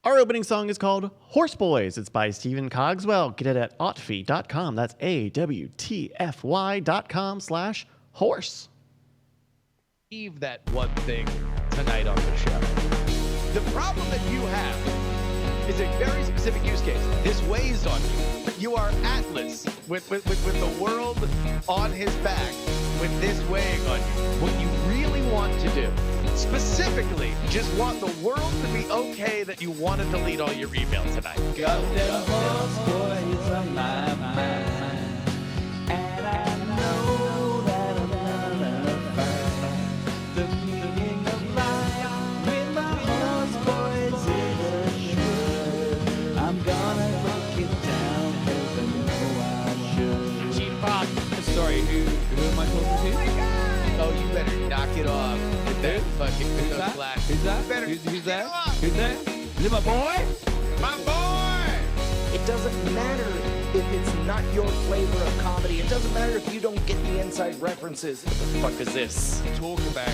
Our opening song is called Horse Boys. It's by Stephen Cogswell. Get it at awtfy.com. That's awtfy.com/horse. Leave that one thing tonight on the show. The problem that you have is a very specific use case. This weighs on you. You are Atlas with the world on his back with this weighing on you. What you really want to do, specifically, just want the world to be okay that you want to delete all your email tonight. Got them horse boys on my mind, and I know that I'm gonna find the meaning of life with my horse boys in the should. I'm gonna break it down 'cause I know I should. Cheap Fox. Sorry, who am I talking to? Oh, you better knock it off with that fucking Who's those that? glasses. Who's that? Better Who's knock that? it off. Who's that? Is it my boy? My boy! It doesn't matter if it's not your flavor of comedy. It doesn't matter if you don't get the inside references. What the fuck is this? Talk about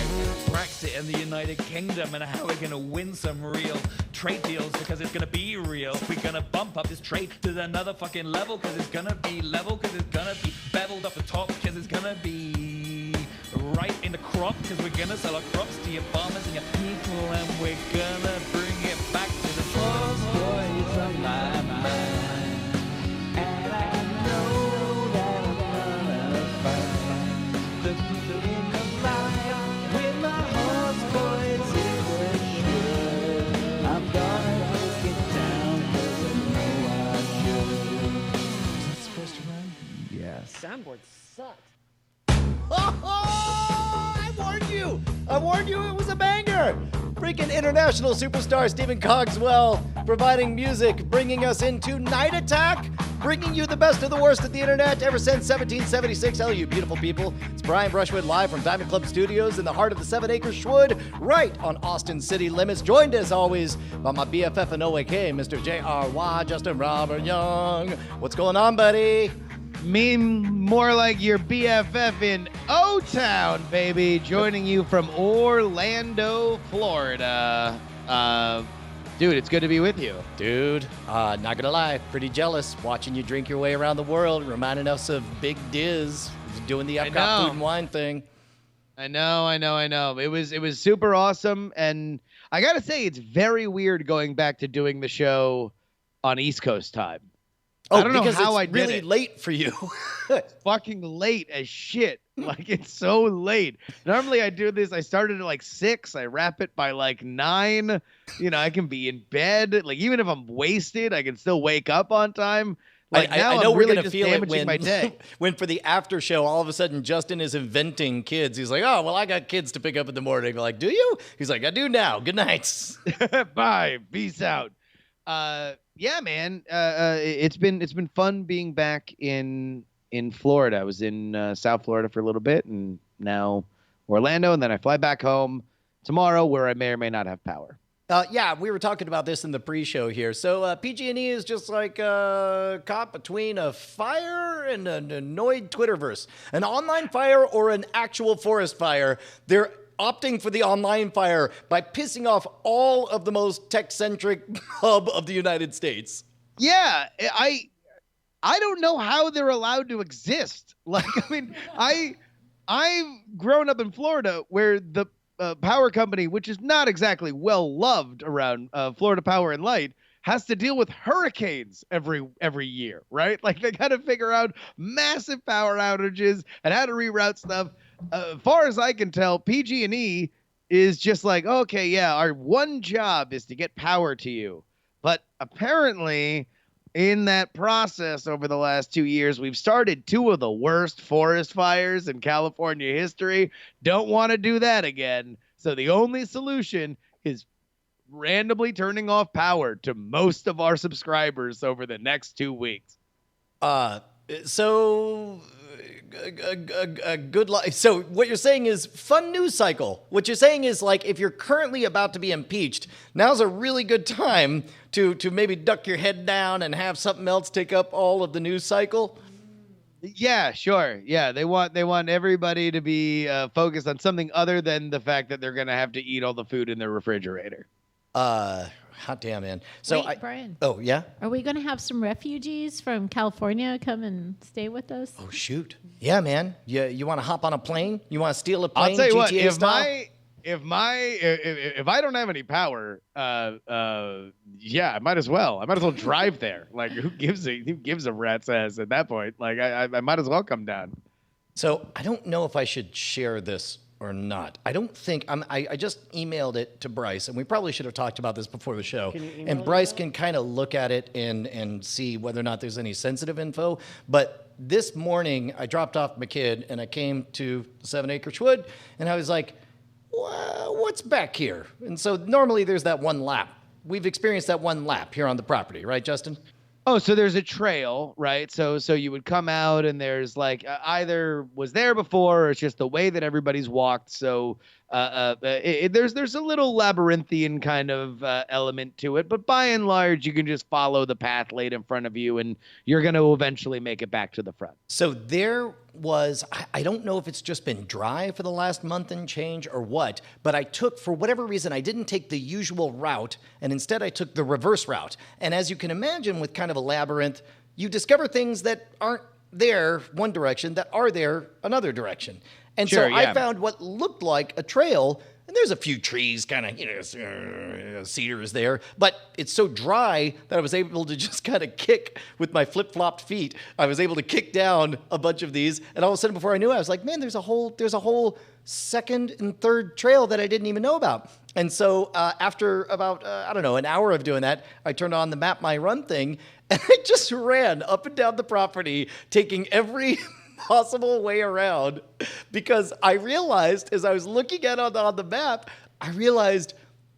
Brexit and the United Kingdom and how we're going to win some real trade deals because it's going to be real. We're going to bump up this trade to another fucking level because it's going to be level, because it's going to be beveled up the top, because it's going to be right in the crop, because we're going to sell our crops to your farmers and your people, and we're going to bring it back to the Horse boys on my mind, and I know that I'm gonna find the meaning of life with my horse boys in the should. I'm gonna break it down 'cause I know I should. Is that supposed to run? Yes. Soundboard sucks. I warned you it was a banger. Freaking international superstar Stephen Cogswell providing music, bringing us into Night Attack, bringing you the best of the worst of the internet ever since 1776. Hello, you beautiful people. It's Brian Brushwood live from Diamond Club Studios in the heart of the 7 Acre Schwood, right on Austin City limits. Joined as always by my BFF and OAK, Mr. JRY, Justin Robert Young. What's going on, buddy? Me more like your BFF in O-Town, baby, joining you from Orlando, Florida. Dude, it's good to be with you. Dude, not gonna lie, pretty jealous watching you drink your way around the world, reminding us of Big Diz doing the Epcot food and wine thing. I know. It was super awesome, and I gotta say, it's very weird going back to doing the show on East Coast time. I don't know how I did really it. late for you. Fucking late as shit. Like, it's so late. Normally I do this, I started at like 6, I wrap it by like 9. You know, I can be in bed. Like, even if I'm wasted, I can still wake up on time. Like, now I know I'm we're really gonna just feel it damaging my day. when for the after show, all of a sudden Justin is inventing kids. He's like, oh, well, I got kids to pick up in the morning. We're like, do you? He's like, I do now. Good night. Bye. Peace out. Yeah, man. It's been fun being back in Florida. I was in South Florida for a little bit, and now Orlando, and then I fly back home tomorrow, where I may or may not have power. Yeah, we were talking about this in the pre-show here. So PG&E is just like caught between a fire and an annoyed Twitterverse. An online fire or an actual forest fire. They're opting for the online fire by pissing off all of the most tech-centric hub of the United States. Yeah, I don't know how they're allowed to exist. Like, I mean, I've grown up in Florida, where the power company, which is not exactly well loved around Florida Power and Light, has to deal with hurricanes every year, right? Like, they got to figure out massive power outages and how to reroute stuff. Far as I can tell, PG&E is just like, okay, yeah, our one job is to get power to you. But apparently, in that process over the last 2 years, we've started 2 of the worst forest fires in California history. Don't want to do that again. So the only solution is randomly turning off power to most of our subscribers over the next 2 weeks. So good luck. So what you're saying is fun news cycle. What you're saying is, like, if you're currently about to be impeached, now's a really good time to maybe duck your head down and have something else take up all of the news cycle. Yeah, sure. Yeah, they want everybody to be focused on something other than the fact that they're going to have to eat all the food in their refrigerator. Hot damn, man. So Wait, Brian. Oh, yeah? Are we going to have some refugees from California come and stay with us? Oh, shoot. Yeah, man. You want to hop on a plane? You want to steal a plane? I'll tell you what. GTA style? If I don't have any power, yeah, I might as well. I might as well drive there. Like, who gives a rat's ass at that point? Like, I might as well come down. So I don't know if I should share this or not. I don't think I just emailed it to Bryce, and we probably should have talked about this before the show. And Bryce can kind of look at it and see whether or not there's any sensitive info. But this morning, I dropped off my kid, and I came to 7 Acres Wood, and I was like, well, what's back here? And so normally there's that one lap. We've experienced that one lap here on the property, right, Justin? Oh, so there's a trail, right? So you would come out and there's like either was there before or it's just the way that everybody's walked. So there's a little labyrinthian kind of element to it, but by and large, you can just follow the path laid in front of you and you're going to eventually make it back to the front. So there was, I don't know if it's just been dry for the last month and change or what, but I took, for whatever reason, I didn't take the usual route, and instead I took the reverse route. And as you can imagine, with kind of a labyrinth, you discover things that aren't there one direction that are there another direction. And Sure, so yeah. I found what looked like a trail, and there's a few trees, kind of, cedars there, but it's so dry that I was able to just kind of kick with my flip-flopped feet. I was able to kick down a bunch of these, and all of a sudden, before I knew it, I was like, man, there's a whole second and third trail that I didn't even know about. And so after about, an hour of doing that, I turned on the Map My Run thing, and I just ran up and down the property, taking every possible way around, because I realized as I was looking at it on the map, I realized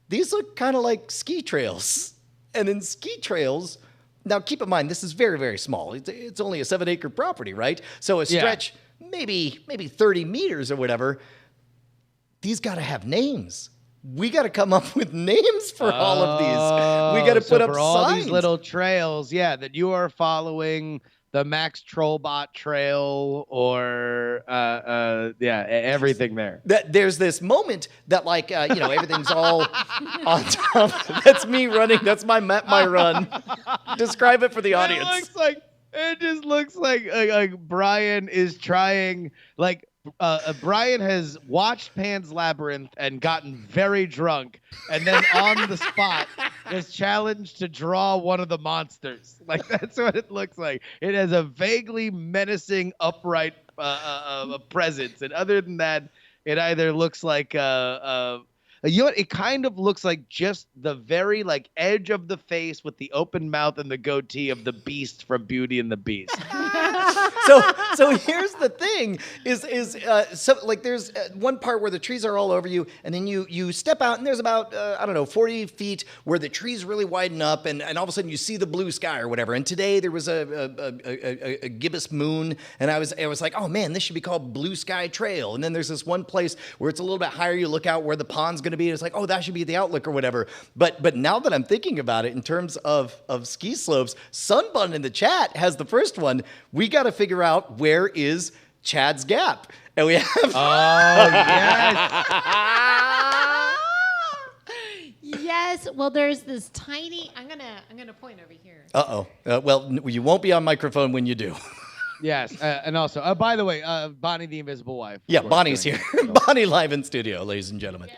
these look kind of like ski trails. And in ski trails, now keep in mind, this is very, very small. It's only a 7-acre property, right? So a stretch, maybe 30 meters or whatever. These got to have names. We got to come up with names for all of these. We got to put up for all signs. these little trails, that you are following the Max Trollbot Trail or everything there. There's this moment that everything's all on top. That's me running. That's my Map My Run. Describe it for the audience. It just looks like Brian is trying Brian has watched Pan's Labyrinth and gotten very drunk, and then on the spot is challenged to draw one of the monsters. Like, that's what it looks like. It has a vaguely menacing, upright presence, and other than that, it either looks like it kind of looks like just the very edge of the face with the open mouth and the goatee of the Beast from Beauty and the Beast. So here's the thing: there's one part where the trees are all over you, and then you step out, and there's about 40 feet where the trees really widen up, and all of a sudden you see the blue sky or whatever. And today there was a gibbous moon, and I was like, oh man, this should be called Blue Sky Trail. And then there's this one place where it's a little bit higher. You look out where the pond's going to be, and it's like, oh, that should be the outlook or whatever. But now that I'm thinking about it in terms of ski slopes, Sunbun in the chat has the first one. We got to figure out where is Chad's Gap, and we have. Oh yes. Yes. Well, there's this tiny. I'm gonna point over here. Well, you won't be on microphone when you do. Yes, and also, by the way, Bonnie the Invisible Wife. Yeah, Bonnie's here. Bonnie live in studio, ladies and gentlemen.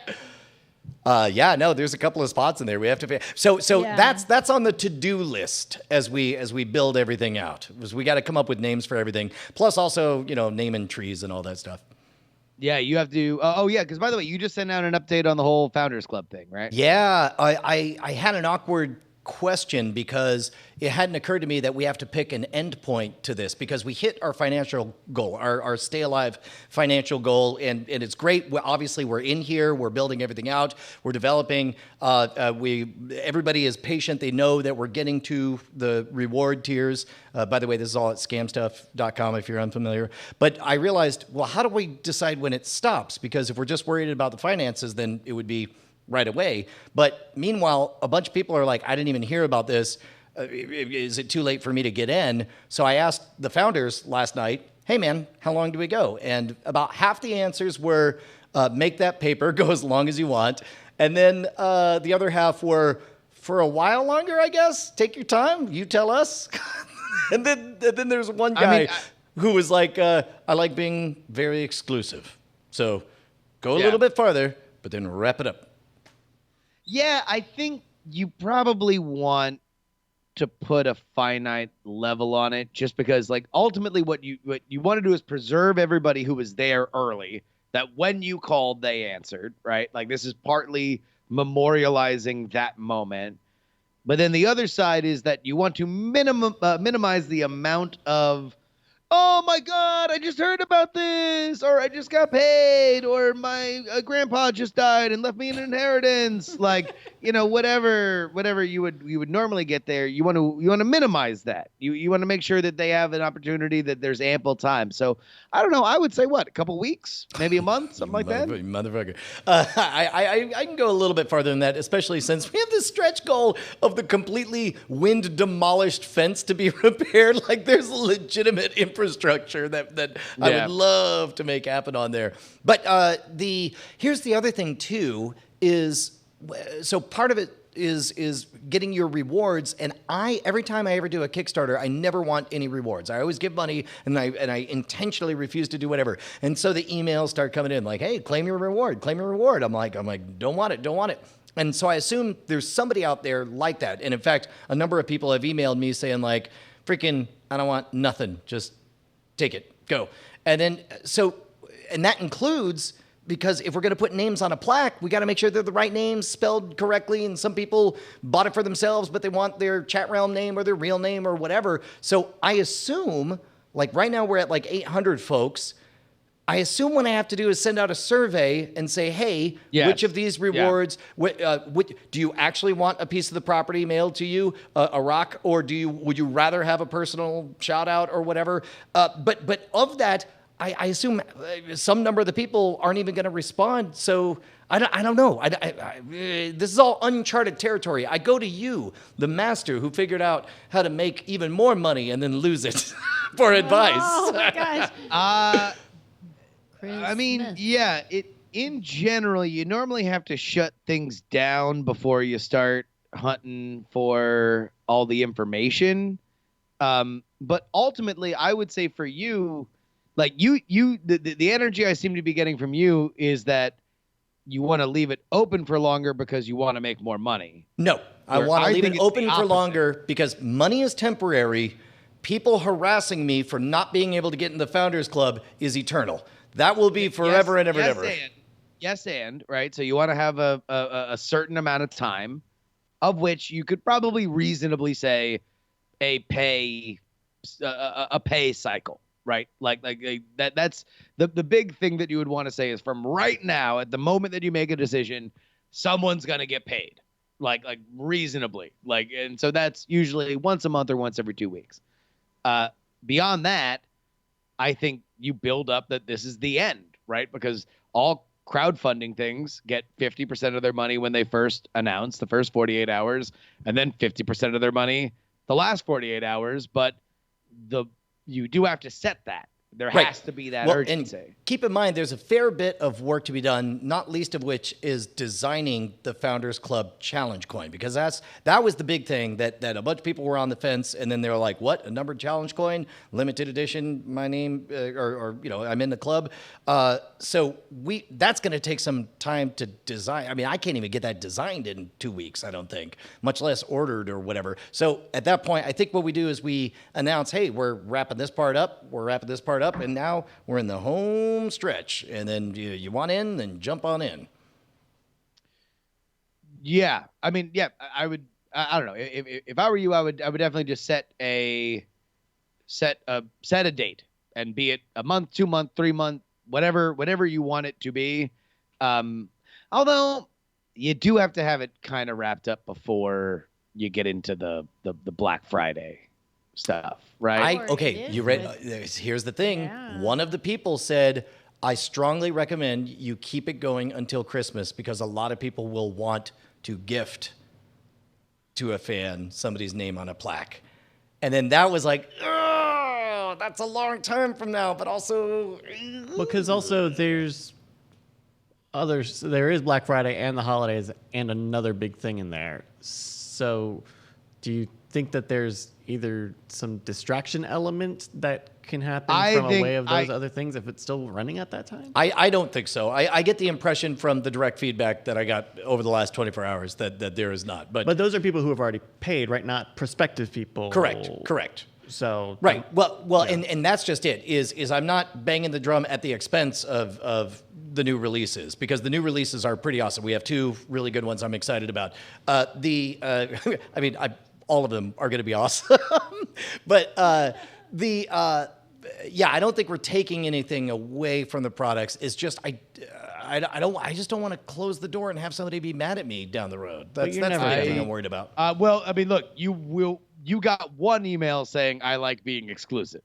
There's a couple of spots in there we have to. So Yeah. that's on the to-do list as we build everything out. We got to come up with names for everything. Plus, also naming trees and all that stuff. Yeah, you have to. Because by the way, you just sent out an update on the whole Founders Club thing, right? Yeah, I had an awkward question because it hadn't occurred to me that we have to pick an end point to this, because we hit our financial goal, our stay alive financial goal, and it's great. Obviously, we're in here, we're building everything out, we're developing. Everybody is patient. They know that we're getting to the reward tiers. By the way, this is all at scamstuff.com if you're unfamiliar. But I realized, well, how do we decide when it stops? Because if we're just worried about the finances, then it would be right away. But meanwhile, a bunch of people are like, I didn't even hear about this. Is it too late for me to get in? So I asked the founders last night, hey man, how long do we go? And about half the answers were, make that paper go as long as you want. And then the other half were, for a while longer, I guess. Take your time. You tell us. and then there's one guy who was like, I like being very exclusive. So go a little bit farther, but then wrap it up. Yeah, I think you probably want to put a finite level on it, just because, like, ultimately what you want to do is preserve everybody who was there early, that when you called they answered, right? Like, this is partly memorializing that moment. But then the other side is that you want to minimize the amount of, oh my God, I just heard about this, or I just got paid, or my grandpa just died and left me an inheritance. Like, whatever you would normally get there, you want to minimize that. You want to make sure that they have an opportunity, that there's ample time. So I don't know. I would say what, a couple weeks, maybe a month, something like that. Motherfucker. I can go a little bit farther than that, especially since we have this stretch goal of the completely wind demolished fence to be repaired. Like, there's a legitimate infrastructure that I would love to make happen on there. But here's the other thing too, is so part of it is getting your rewards. And every time I ever do a Kickstarter, I never want any rewards. I always give money, and I intentionally refuse to do whatever. And so the emails start coming in like, hey, claim your reward, claim your reward. I'm like, don't want it. And so I assume there's somebody out there like that. And in fact, a number of people have emailed me saying like, freaking, I don't want nothing. Just take it, go. And then, and that includes, because if we're going to put names on a plaque, we got to make sure they're the right names, spelled correctly. And some people bought it for themselves, but they want their chat realm name or their real name or whatever. So I assume, like right now we're at like 800 folks. I assume what I have to do is send out a survey and say, hey, which of these rewards, do you actually want a piece of the property mailed to you, a rock, or would you rather have a personal shout out or whatever? But of that, I assume some number of the people aren't even going to respond. So I don't know. This is all uncharted territory. I go to you, the master who figured out how to make even more money and then lose it for advice. Oh my gosh. I mean, in general, you normally have to shut things down before you start hunting for all the information. But ultimately, I would say for you, like the energy I seem to be getting from you is that you want to leave it open for longer because you want to make more money. No, I want to leave it open for longer because money is temporary. People harassing me for not being able to get in the Founders Club is eternal. That will be forever and ever and ever. Yes, right? So you want to have a certain amount of time, of which you could probably reasonably say a pay cycle, right? Like that's the big thing that you would want to say is from right now, at the moment that you make a decision, someone's gonna get paid, like reasonably, and so that's usually once a month or once every 2 weeks. Beyond that, I think you build up that this is the end, right? Because all crowdfunding things get 50% of their money when they first announce, the first 48 hours, and then 50% of their money the last 48 hours. But you do have to set that. There has to be that urgency. And keep in mind, there's a fair bit of work to be done, not least of which is designing the Founders Club challenge coin, because that was the big thing that a bunch of people were on the fence, and then they were like, what, a numbered challenge coin, limited edition, my name, or I'm in the club. So that's going to take some time to design. I mean, I can't even get that designed in 2 weeks, I don't think, much less ordered or whatever. So at that point, I think what we do is we announce, hey, we're wrapping this part up, and now we're in the home stretch. And then you want in, then jump on in. Yeah, I mean, I would. I don't know. If I were you, I would definitely just set a date, and be it a month, 2 month, 3 month, whatever you want it to be. Although you do have to have it kind of wrapped up before you get into the Black Friday stuff, right? You read. Here's the thing. Yeah. One of the people said, I strongly recommend you keep it going until Christmas because a lot of people will want to gift to a fan somebody's name on a plaque. And then that was like, oh, that's a long time from now, but also... Because also there is Black Friday and the holidays and another big thing in there. So do you think that there's either some distraction element that can happen from a way of those other things if it's still running at that time? I don't think so. I get the impression from the direct feedback that I got over the last 24 hours that there is not. But those are people who have already paid, right? Not prospective people. Correct. So right. And that's just it. Is I'm not banging the drum at the expense of the new releases, because the new releases are pretty awesome. We have 2 really good ones I'm excited about. All of them are going to be awesome. But I don't think we're taking anything away from the products. It's just I just don't want to close the door and have somebody be mad at me down the road. That's the thing I'm worried about. Look, you got one email saying I like being exclusive.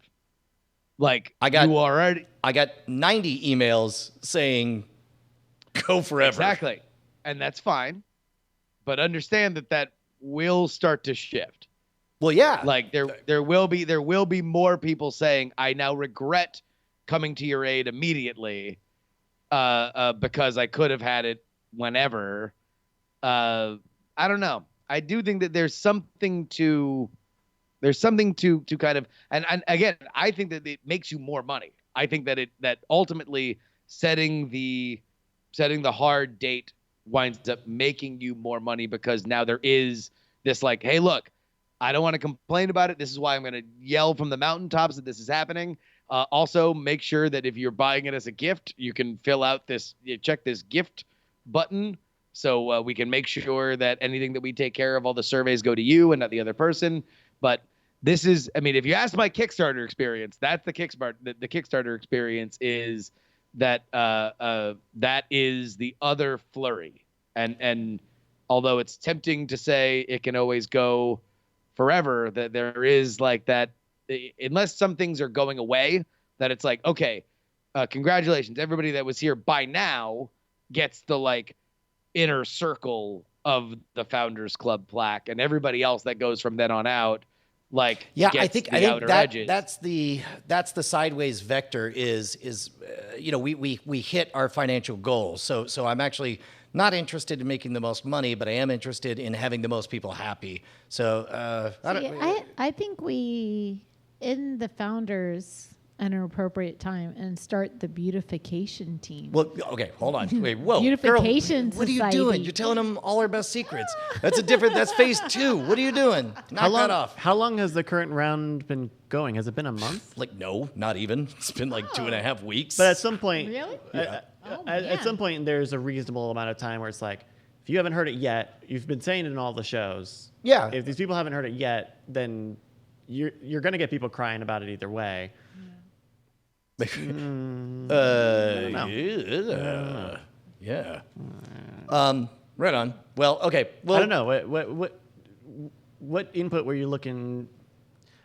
Like I got 90 emails saying go forever. Exactly. And that's fine. But understand that will start to shift. Well, yeah. Like there will be more people saying I now regret coming to your aid immediately because I could have had it whenever. I don't know. I do think that there's something to kind of and again, I think that it makes you more money. I think that ultimately setting the hard date winds up making you more money, because now there is this like, hey, look, I don't want to complain about it. This is why I'm going to yell from the mountaintops that this is happening. Also, make sure that if you're buying it as a gift, you can check this gift button, so we can make sure that anything that we take care of, all the surveys go to you and not the other person. But this is, if you ask my Kickstarter experience, that's the Kickstarter. The Kickstarter experience is that that is the other flurry, and although it's tempting to say it can always go forever, that there is like that, unless some things are going away, that it's like, okay, congratulations, everybody that was here by now gets the like inner circle of the Founders Club plaque, and everybody else that goes from then on out, like, yeah, gets I think edges. that's the sideways vector is we hit our financial goals. So I'm actually not interested in making the most money, but I am interested in having the most people happy. So I think we end the Founders at an appropriate time and start the beautification team. Well, okay, hold on. Wait, whoa. Beautification girl, what are you society. doing? You're telling them all our best secrets. That's phase 2. What are you doing? Knock that off. How long has the current round been going? Has it been a month? Like, no, not even. It's been like 2.5 weeks. But at some point, Really? at some point, there's a reasonable amount of time where it's like, if you haven't heard it yet, you've been saying it in all the shows. Yeah. If these people haven't heard it yet, then you're going to get people crying about it either way. Yeah. Right on. Well, okay. Well, I don't know. What input were you looking?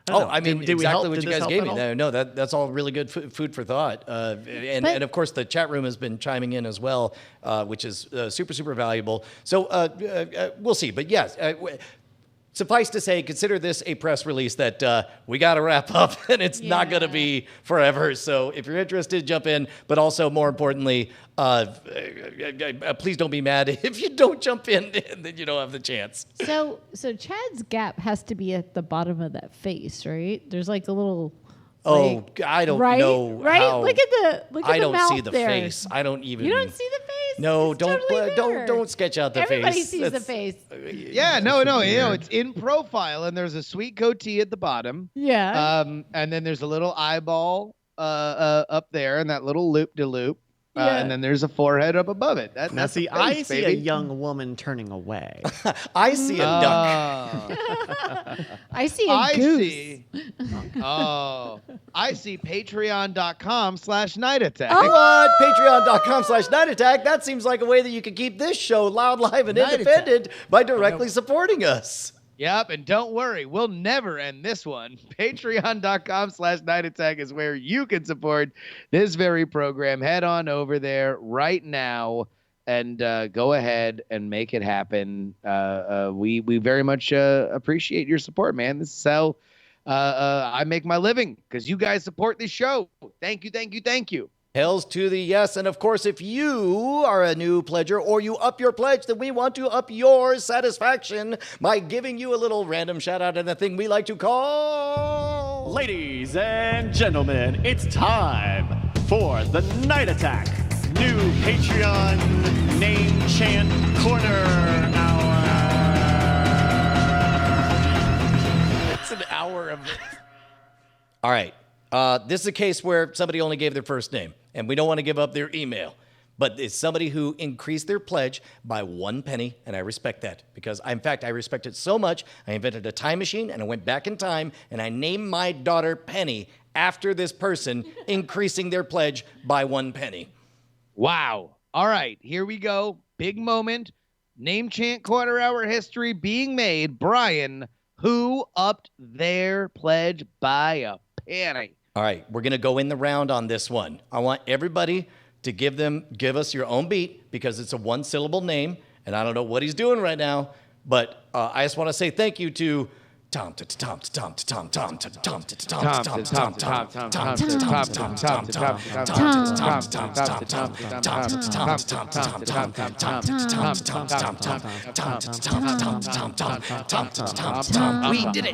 Exactly what you guys gave me. No, that's all really good food for thought. And of course, the chat room has been chiming in as well, which is super, super valuable. So we'll see. But yes, suffice to say, consider this a press release that we got to wrap up, and it's not going to be forever. So if you're interested, jump in. But also, more importantly, please don't be mad if you don't jump in, and then you don't have the chance. So Chad's gap has to be at the bottom of that face, right? There's like a little. I don't know. Right? How, Look at the I don't mouth see the there. face. I don't even. You don't see the face? No, It's totally there. don't sketch out the Everybody face. sees the face. Yeah, no, it's in profile, and there's a sweet goatee at the bottom. Yeah. And then there's a little eyeball up there, and that little loop-de-loop. Yeah. And then there's a forehead up above it. That's Now, see, the face, I see a baby. young woman turning away. I see a duck. I see a goose. I see patreon.com/night attack. What? Patreon.com/Night Attack. That seems like a way that you could keep this show loud, live, and Night independent by directly supporting us. Yep, and don't worry, we'll never end this one. Patreon.com/Night Attack is where you can support this very program. Head on over there right now and go ahead and make it happen. We very much appreciate your support, man. This is how I make my living, because you guys support this show. Thank you, thank you, thank you. Hells to the yes. And of course, if you are a new pledger or you up your pledge, then we want to up your satisfaction by giving you a little random shout out and the thing we like to call. Ladies and gentlemen, it's time for the Night Attack new Patreon name chant corner hour. It's an hour of it. All right. This is a case where somebody only gave their first name, and we don't want to give up their email. But it's somebody who increased their pledge by 1 penny, and I respect that because, in fact, I respect it so much, I invented a time machine, and I went back in time, and I named my daughter Penny after this person increasing their pledge by 1 penny. Wow. All right, here we go. Big moment. Name chant quarter hour history being made. Brian, who upped their pledge by a penny? All right, we're going to go in the round on this one. I want everybody to give us your own beat because it's a 1-syllable name, and I don't know what he's doing right now, but I just want to say thank you to Tom. We did it.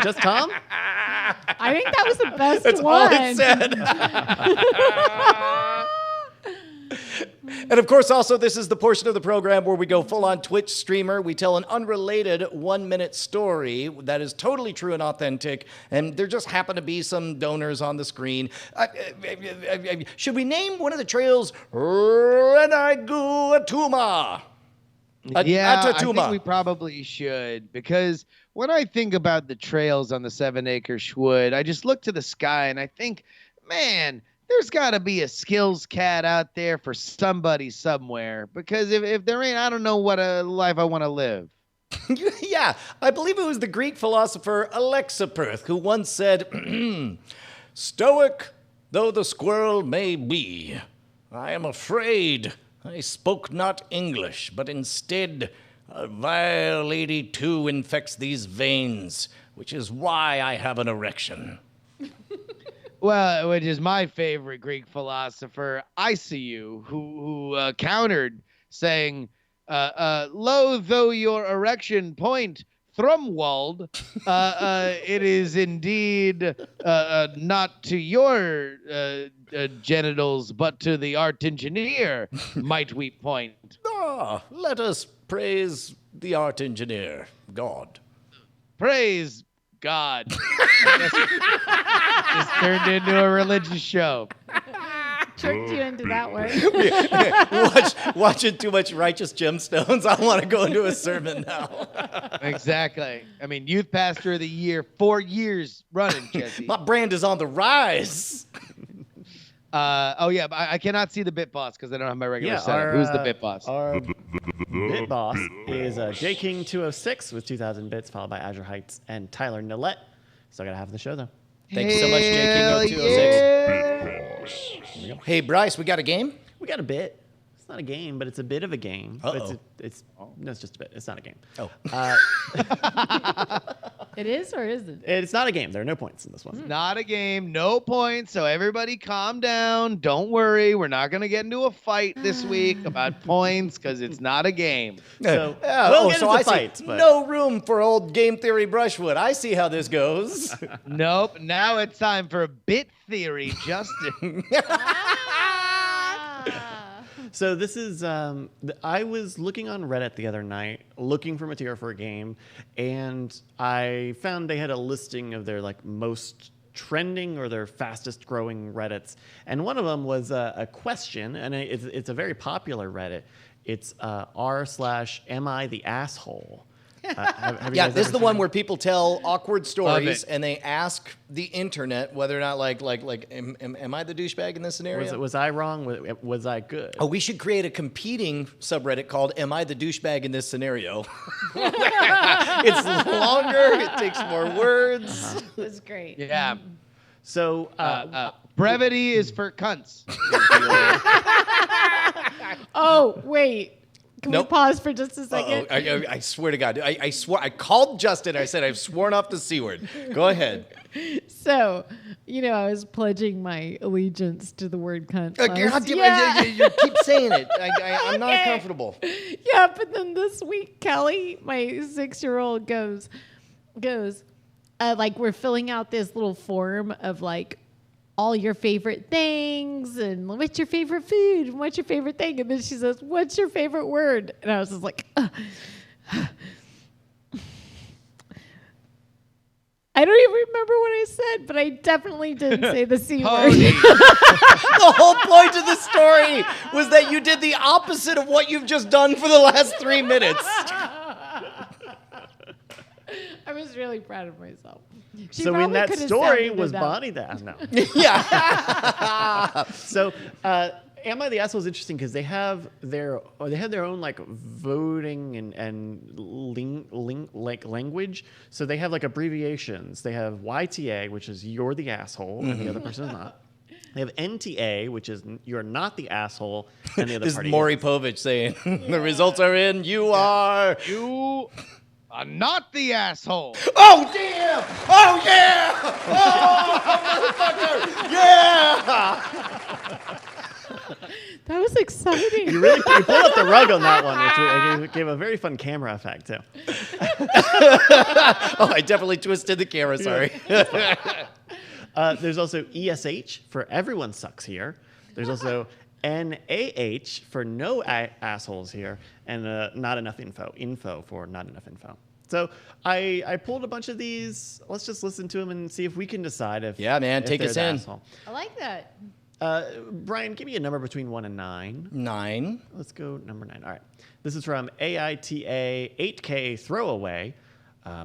Just Tom? I think that was the best That's one. all it said. And of course, also, this is the portion of the program where we go full-on Twitch streamer. We tell an unrelated 1-minute story that is totally true and authentic, and there just happen to be some donors on the screen. Should we name one of the trails Renaiguatuma? Yeah, I Atatuma. think we probably should, because when I think about the trails on the 7-acre Schwood, I just look to the sky and I think, man, there's got to be a skills cat out there for somebody somewhere, because if there ain't, I don't know what a life I want to live. Yeah, I believe it was the Greek philosopher Alexaperth who once said, "Stoic though the squirrel may be, I am afraid I spoke not English, but instead a vile lady too infects these veins, which is why I have an erection." Well, which is my favorite Greek philosopher, Isiu, who countered saying, "Lo though your erection point, Thrumwald, it is indeed not to your genitals, but to the art engineer, might we point." Let us praise the art engineer, God. Praise God. It's turned into a religious show. Tricked you into that one. Watching too much Righteous Gemstones, I want to go into a sermon now. Exactly. I mean, youth pastor of the year, 4 years running, Jesse. My brand is on the rise. Oh yeah, but I cannot see the bit boss because I don't have my regular Yeah, setup. Who's the bit boss? Our bit boss is JKing206 with 2,000 bits, followed by Azure Heights and Tyler Nillette. Still got to have the show, though. Thank you so much, Hell JKing0206. yeah. Hey, Bryce, we got a game? We got a bit. It's not a game, but it's a bit of a game. But Uh-oh. no, it's just a bit. It's not a game. Oh. It is or isn't? It's not a game. There are no points in this one. Not a game, no points. So everybody calm down. Don't worry. We're not going to get into a fight this week about points because it's not a game. So Yeah, we'll get so into I fights, see but no room for old game theory Brushwood. I see how this goes. Nope. Now it's time for bit theory, Justin. So this is, I was looking on Reddit the other night, looking for material for a game, and I found they had a listing of their most trending or their fastest growing Reddits. And one of them was a question, and it's a very popular Reddit. It's r/am I the asshole? Have you Yeah, guys this is ever the seen one it? where people tell awkward stories it. and they ask the internet whether or not, am I the douchebag in this scenario? Was I wrong? Was I good? Oh, we should create a competing subreddit called "Am I the douchebag in this scenario?" It's longer. It takes more words. That's great. Yeah. So Brevity is for cunts. Oh, wait. Can Nope. we pause for just a second? I swear to God. I swore. I called Justin. I said, I've sworn off the C word. Go ahead. So, I was pledging my allegiance to the word cunt. God last- damn yeah. it. You keep saying it. I'm not comfortable. Yeah, but then this week, Kelly, my 6-year-old, goes, like, we're filling out this little form of like all your favorite things and what's your favorite food and what's your favorite thing. And then she says, what's your favorite word? And I was just like, I don't even remember what I said, but I definitely didn't say the C word. Pony. The whole point of the story was that you did the opposite of what you've just done for the last 3 minutes. I was really proud of myself. She So in probably that could've story sounded was it out. Bonnie the ass. No. Yeah. So Am I the Asshole is interesting because they have their own like voting and language. So they have like abbreviations. They have YTA, which is you're the asshole, and the other person is not. They have NTA, which is you're not the asshole, and the other This is party Maury is. Povich saying, the results are in, you are. You are not the asshole. Oh, damn! Oh, yeah! Oh, motherfucker! Yeah! That was exciting. You pulled up the rug on that one, which gave a very fun camera effect too. Oh, I definitely twisted the camera, sorry. There's also ESH for everyone sucks here. There's also NAH for no assholes here, and not enough info for not enough info. So I pulled a bunch of these. Let's just listen to them and see if we can decide if Yeah, man, if take they're us the in. asshole. I like that. Brian, give me a number between 1 and 9. 9. Let's go number 9. All right. This is from AITA 8K Throwaway,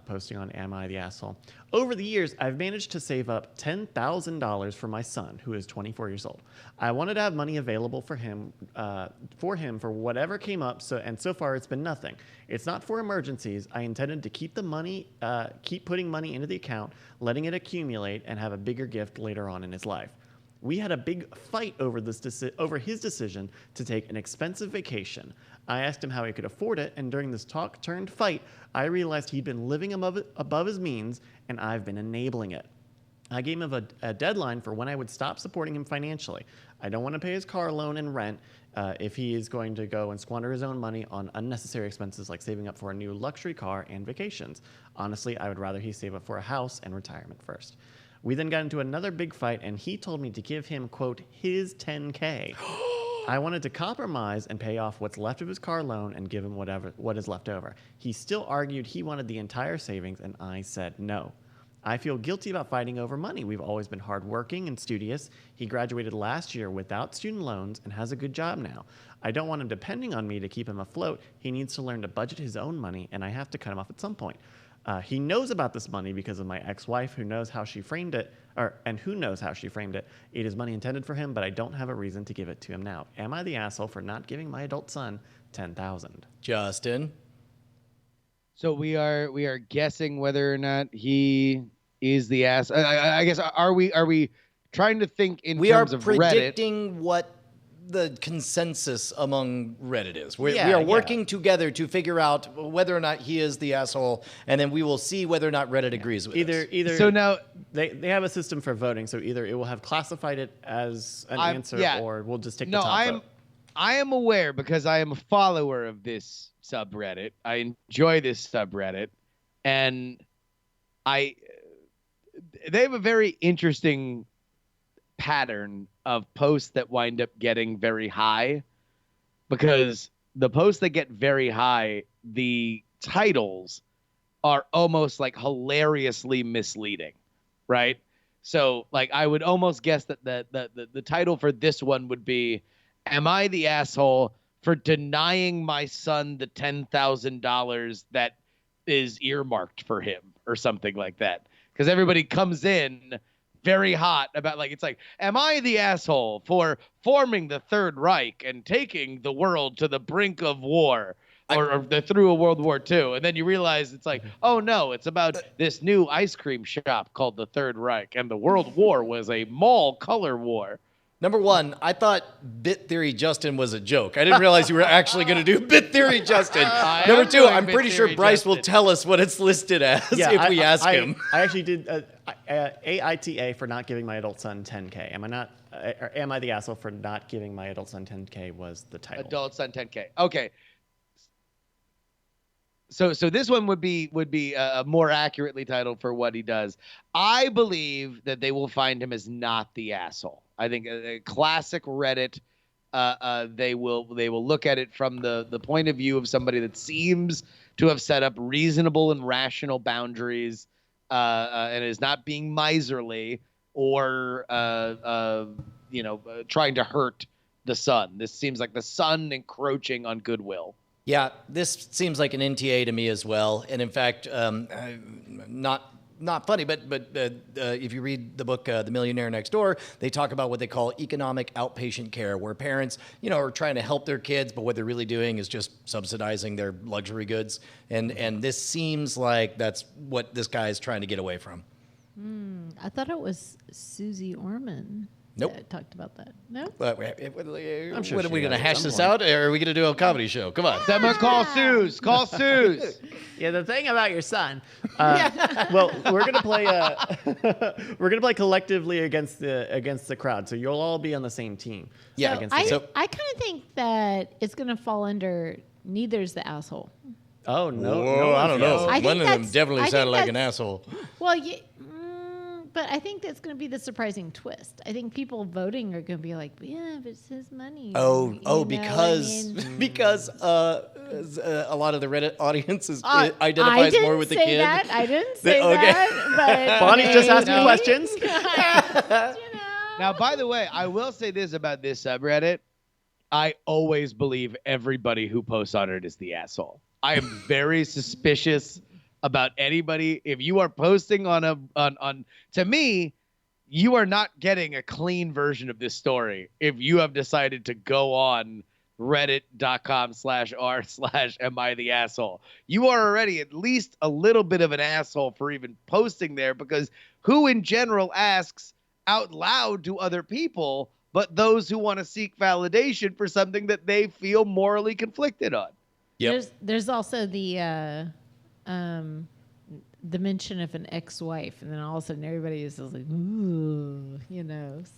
posting on Am I the Asshole? Over the years, I've managed to save up $10,000 for my son, who is 24 years old. I wanted to have money available for him for whatever came up, and so far it's been nothing. It's not for emergencies. I intended to keep putting money into the account, letting it accumulate, and have a bigger gift later on in his life. We had a big fight over his decision to take an expensive vacation. I asked him how he could afford it, and during this talk-turned-fight, I realized he'd been living above his means, and I've been enabling it. I gave him a deadline for when I would stop supporting him financially. I don't want to pay his car loan and rent if he is going to go and squander his own money on unnecessary expenses like saving up for a new luxury car and vacations. Honestly, I would rather he save up for a house and retirement first. We then got into another big fight, and he told me to give him, quote, his $10K. I wanted to compromise and pay off what's left of his car loan and give him what is left over. He still argued he wanted the entire savings, and I said no. I feel guilty about fighting over money. We've always been hardworking and studious. He graduated last year without student loans and has a good job now. I don't want him depending on me to keep him afloat. He needs to learn to budget his own money, and I have to cut him off at some point. He knows about this money because of my ex-wife, who knows how she framed it, who knows how she framed it. It is money intended for him, but I don't have a reason to give it to him now. Am I the asshole for not giving my adult son $10,000? Justin. So we are guessing whether or not he is the ass. I guess are we trying to think in We are terms of Reddit? predicting what the consensus among Reddit is. We are working together to figure out whether or not he is the asshole, and then we will see whether or not Reddit agrees with us. Either. So now they have a system for voting, so either it will have classified it as an answer, or we'll just take the top vote. I am aware because I am a follower of this subreddit. I enjoy this subreddit, and they have a very interesting pattern of posts that wind up getting very high, because the posts that get very high, the titles are almost like hilariously misleading, right? So like I would almost guess that the title for this one would be, am I the asshole for denying my son the $10,000 that is earmarked for him, or something like that? Because everybody comes in very hot about, like, it's like, am I the asshole for forming the Third Reich and taking the world to the brink of war, or through a World War II? And then you realize it's like, oh no, it's about this new ice cream shop called the Third Reich, and the World War was a mall color war. Number one, I thought Bit Theory Justin was a joke. I didn't realize you were actually going to do Bit Theory Justin. Number two, I'm pretty sure Bryce will tell us what it's listed as if we ask him. I actually did AITA for not giving my adult son 10K. Am I not? Or am I the asshole for not giving my adult son 10K was the title. Adult son 10K. Okay. So this one would be more accurately titled for what he does. I believe that they will find him as not the asshole. I think a classic Reddit. They will look at it from the point of view of somebody that seems to have set up reasonable and rational boundaries, and is not being miserly or trying to hurt the son. This seems like the son encroaching on goodwill. Yeah, this seems like an NTA to me as well. And in fact, not funny, but if you read the book The Millionaire Next Door, they talk about what they call economic outpatient care, where parents, are trying to help their kids, but what they're really doing is just subsidizing their luxury goods. And this seems like that's what this guy is trying to get away from. I thought it was Susie Orman. Nope. That talked about that. No. I'm sure what are we she going to has hash at this some out, or are we going to do a comedy show? Come on. Someone call Suze. Call Suze. Yeah, the thing about your son. Well, we're gonna play collectively against the crowd, so you'll all be on the same team. Yeah. So against I kind of think that it's going to fall under neither's the asshole. Oh no! Whoa, no I don't know. I think One of them that's- definitely I think sounded like an that's- asshole. Well, but I think that's going to be the surprising twist. I think people voting are going to be like, yeah, but it's his money. You know what I mean? Because a lot of the Reddit audience identifies more with the kid. That. I didn't say Okay. that. But Bonnie's just asking maybe. questions. Now, by the way, I will say this about this subreddit. I always believe everybody who posts on it is the asshole. I am very suspicious about anybody. If you are posting on to me, you are not getting a clean version of this story if you have decided to go on reddit.com/r/am I the asshole. You are already at least a little bit of an asshole for even posting there, because who in general asks out loud to other people but those who want to seek validation for something that they feel morally conflicted on? Yep. There's also the mention of an ex-wife, and then all of a sudden everybody is just like, ooh,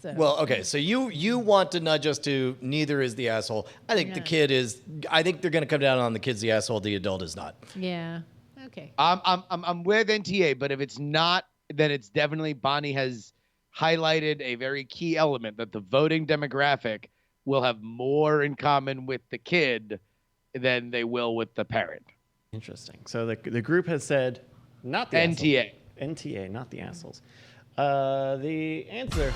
So Well, okay, so you want to nudge us to neither is the asshole. I think the kid is. I think they're going to come down on the kid's the asshole. The adult is not. yeah, okay. I'm with NTA, but if it's not, then it's definitely Bonnie has highlighted a very key element that the voting demographic will have more in common with the kid than they will with the parent. Interesting. So the group has said not the NTA. Assholes. NTA, not the assholes. The answer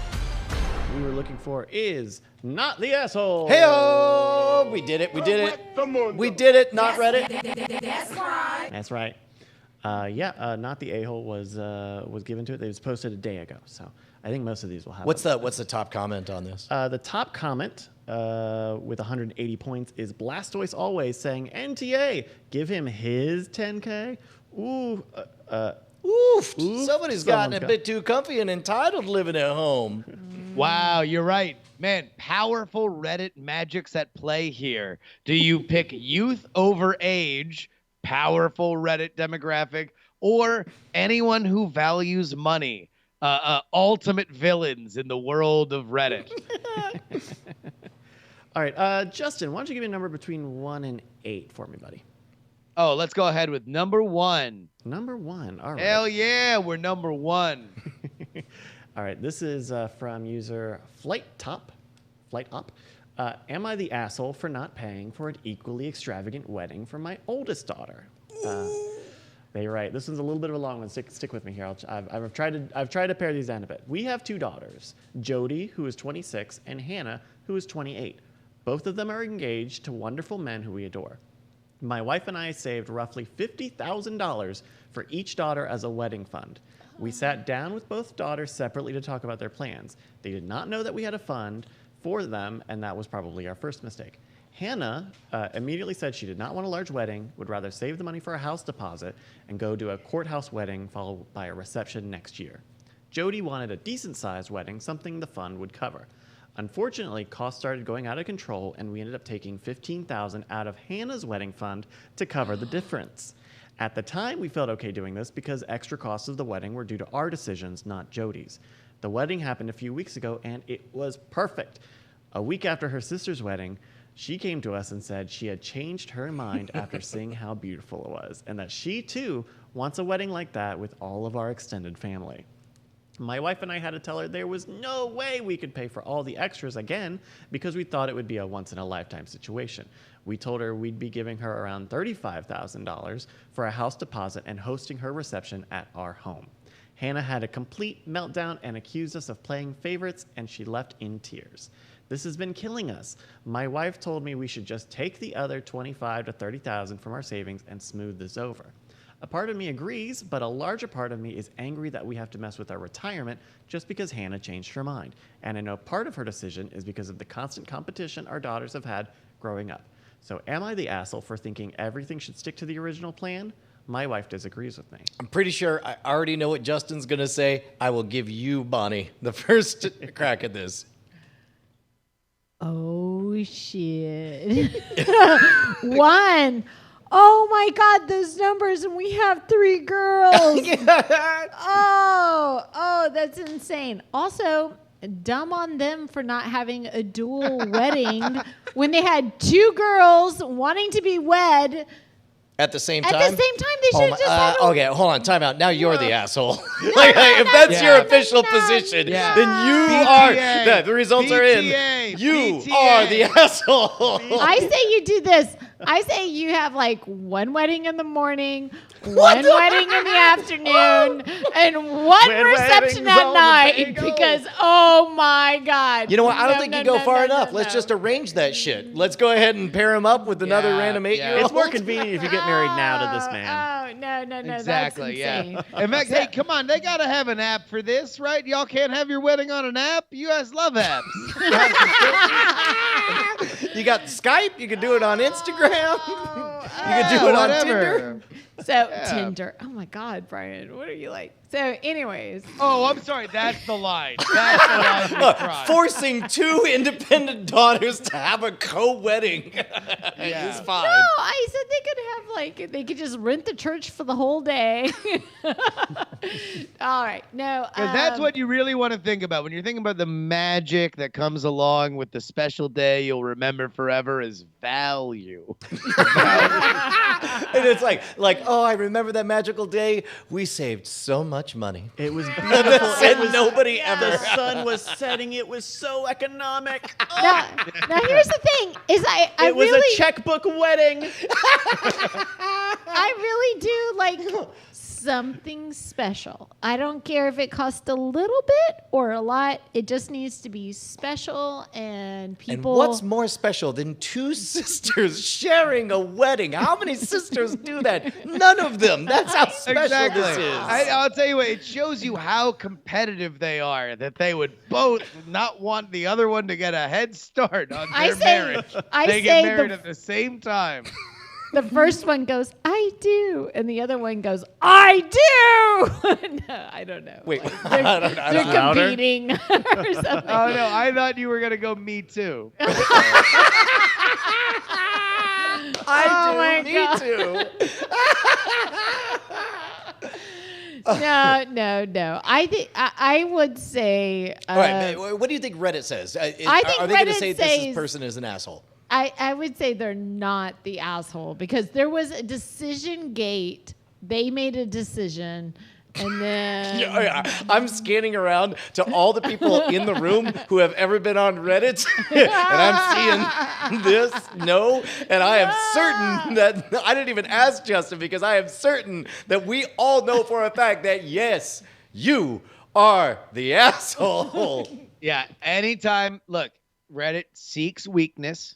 we were looking for is not the asshole. Hey-oh! We did it. We did it. We did it. Not Reddit. That's right. Not the a-hole was given to it. It was posted a day ago. So I think most of these will have. What's the top comment on this? The top comment with 180 points is Blastoise Always saying, NTA, give him his 10K. Ooh. Oof! Somebody's gotten a bit too comfy and entitled living at home. Wow, you're right. Man, powerful Reddit magic's at play here. Do you pick youth over age, powerful Reddit demographic, or anyone who values money? Ultimate villains in the world of Reddit. All right, Justin, why don't you give me a number between 1 and 8 for me, buddy? Oh, let's go ahead with number 1. Number 1. All right. Hell yeah, we're number 1. All right, this is from user Flight Up. Am I the asshole for not paying for an equally extravagant wedding for my oldest daughter? They're right. This one's a little bit of a long one. Stick with me here. I've tried to pare these down a bit. We have 2 daughters, Jody, who is 26, and Hannah, who is 28. Both of them are engaged to wonderful men who we adore. My wife and I saved roughly $50,000 for each daughter as a wedding fund. We sat down with both daughters separately to talk about their plans. They did not know that we had a fund for them, and that was probably our first mistake. Hannah immediately said she did not want a large wedding, would rather save the money for a house deposit and go to a courthouse wedding followed by a reception next year. Jody wanted a decent-sized wedding, something the fund would cover. Unfortunately, costs started going out of control, and we ended up taking $15,000 out of Hannah's wedding fund to cover the difference. At the time, we felt okay doing this because extra costs of the wedding were due to our decisions, not Jody's. The wedding happened a few weeks ago, and it was perfect. A week after her sister's wedding, she came to us and said she had changed her mind after seeing how beautiful it was, and that she, too, wants a wedding like that with all of our extended family. My wife and I had to tell her there was no way we could pay for all the extras again because we thought it would be a once-in-a-lifetime situation. We told her we'd be giving her around $35,000 for a house deposit and hosting her reception at our home. Hannah had a complete meltdown and accused us of playing favorites, and she left in tears. This has been killing us. My wife told me we should just take the other $25,000 to $30,000 from our savings and smooth this over. A part of me agrees, but a larger part of me is angry that we have to mess with our retirement just because Hannah changed her mind. And I know part of her decision is because of the constant competition our daughters have had growing up. So am I the asshole for thinking everything should stick to the original plan? My wife disagrees with me. I'm pretty sure I already know what Justin's going to say. I will give you, Bonnie, the first crack at this. Oh, shit. One. Oh, my God, those numbers, and we have 3 girls. Oh, that's insane. Also, dumb on them for not having a dual wedding when they had 2 girls wanting to be wed. At the same time? At the same time, they should have just had okay, hold on, time out. Now you're the asshole. If that's your official position, then you PTA, are. The results are in. You are the asshole. I say you do this. I say you have like one wedding in the morning, one wedding in the afternoon, and one reception at night. Because, oh my God. You know what? I don't think you go far enough. Let's just arrange that shit. Let's go ahead and pair him up with another random 8-year-old. It's more convenient if you get married now to this man. Oh, no. Exactly, That's insane. In fact, hey, come on. They got to have an app for this, right? Y'all can't have your wedding on an app? You guys love apps. You got Skype. You can do it on Instagram. You can do it on Tinder. So, Tinder. Oh, my God, Brian. What are you like? So, anyways. Oh, I'm sorry. That's the line. That's the line we crossed. Forcing 2 independent daughters to have a co-wedding is fine. No, I said they could have, like, they could just rent the church for the whole day. All right. No. Because that's what you really want to think about. When you're thinking about the magic that comes along with the special day you'll remember forever is value. And it's like, oh, I remember that magical day. We saved so much money. It was beautiful. Said nobody ever. The sun was setting. It was so economic. Now, here's the thing: is I it was really, a checkbook wedding. I really do like something special. I don't care if it costs a little bit or a lot. It just needs to be special, and people. And what's more special than 2 sisters sharing a wedding? How many sisters do that? None of them. That's how special this is. I'll tell you what, it shows you how competitive they are, that they would both not want the other one to get a head start on their marriage. They get married at the same time. The first one goes, I do. And the other one goes, I do. No, I don't know. Wait, they're competing or something. Oh, no. I thought you were going to go me too. I do. Me too. No. I think I would say. All right. What do you think Reddit says? I think are they going to Reddit say says, this person is an asshole? I would say they're not the asshole because there was a decision gate. They made a decision. And then I'm scanning around to all the people in the room who have ever been on Reddit, and I'm seeing this, and I am certain that I didn't even ask Justin because I am certain that we all know for a fact that yes, you are the asshole. Yeah, anytime, look, Reddit seeks weakness.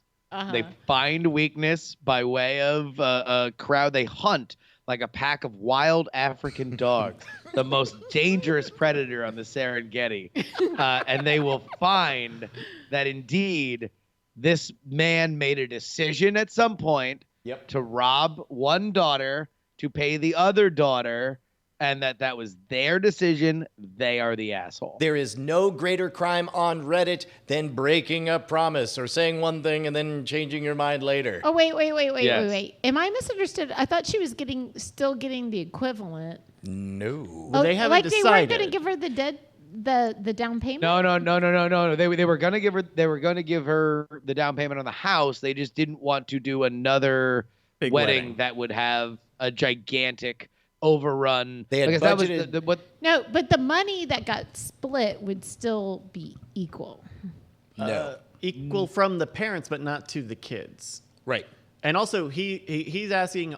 They find weakness by way of a crowd. They hunt like a pack of wild African dogs, the most dangerous predator on the Serengeti. And they will find that indeed this man made a decision at some point to rob one daughter to pay the other daughter and that was their decision. They are the asshole. There is no greater crime on Reddit than breaking a promise or saying one thing and then changing your mind later. Oh, wait. Yes. Am I misunderstood? I thought she was still getting the equivalent. No. Well, they haven't like decided. they weren't going to give her the down payment? No. They were gonna give her the down payment on the house. They just didn't want to do another Big wedding wedding. that would have a gigantic overrun. They had because that was budgeted- what. No, but the money that got split would still be equal. No. Equal from the parents, but not to the kids. Right. And also, he's asking.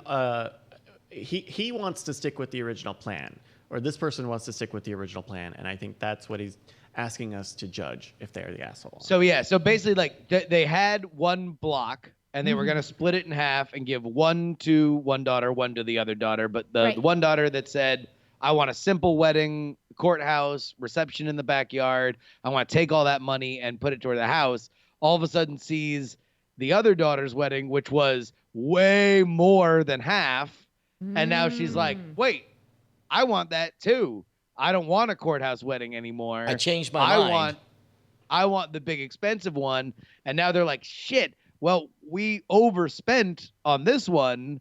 He wants to stick with the original plan, or this person wants to stick with the original plan, and I think that's what he's asking us to judge if they're the asshole. So basically, like they had one block, and they were gonna split it in half and give one to one daughter, one to the other daughter. But the one daughter that said, "I want a simple wedding, courthouse, reception in the backyard. I want to take all that money and put it toward the house," all of a sudden sees the other daughter's wedding, which was way more than half. And now she's like, wait, I want that too. I don't want a courthouse wedding anymore. I changed my mind. I want the big expensive one. And now they're like, shit, well, we overspent on this one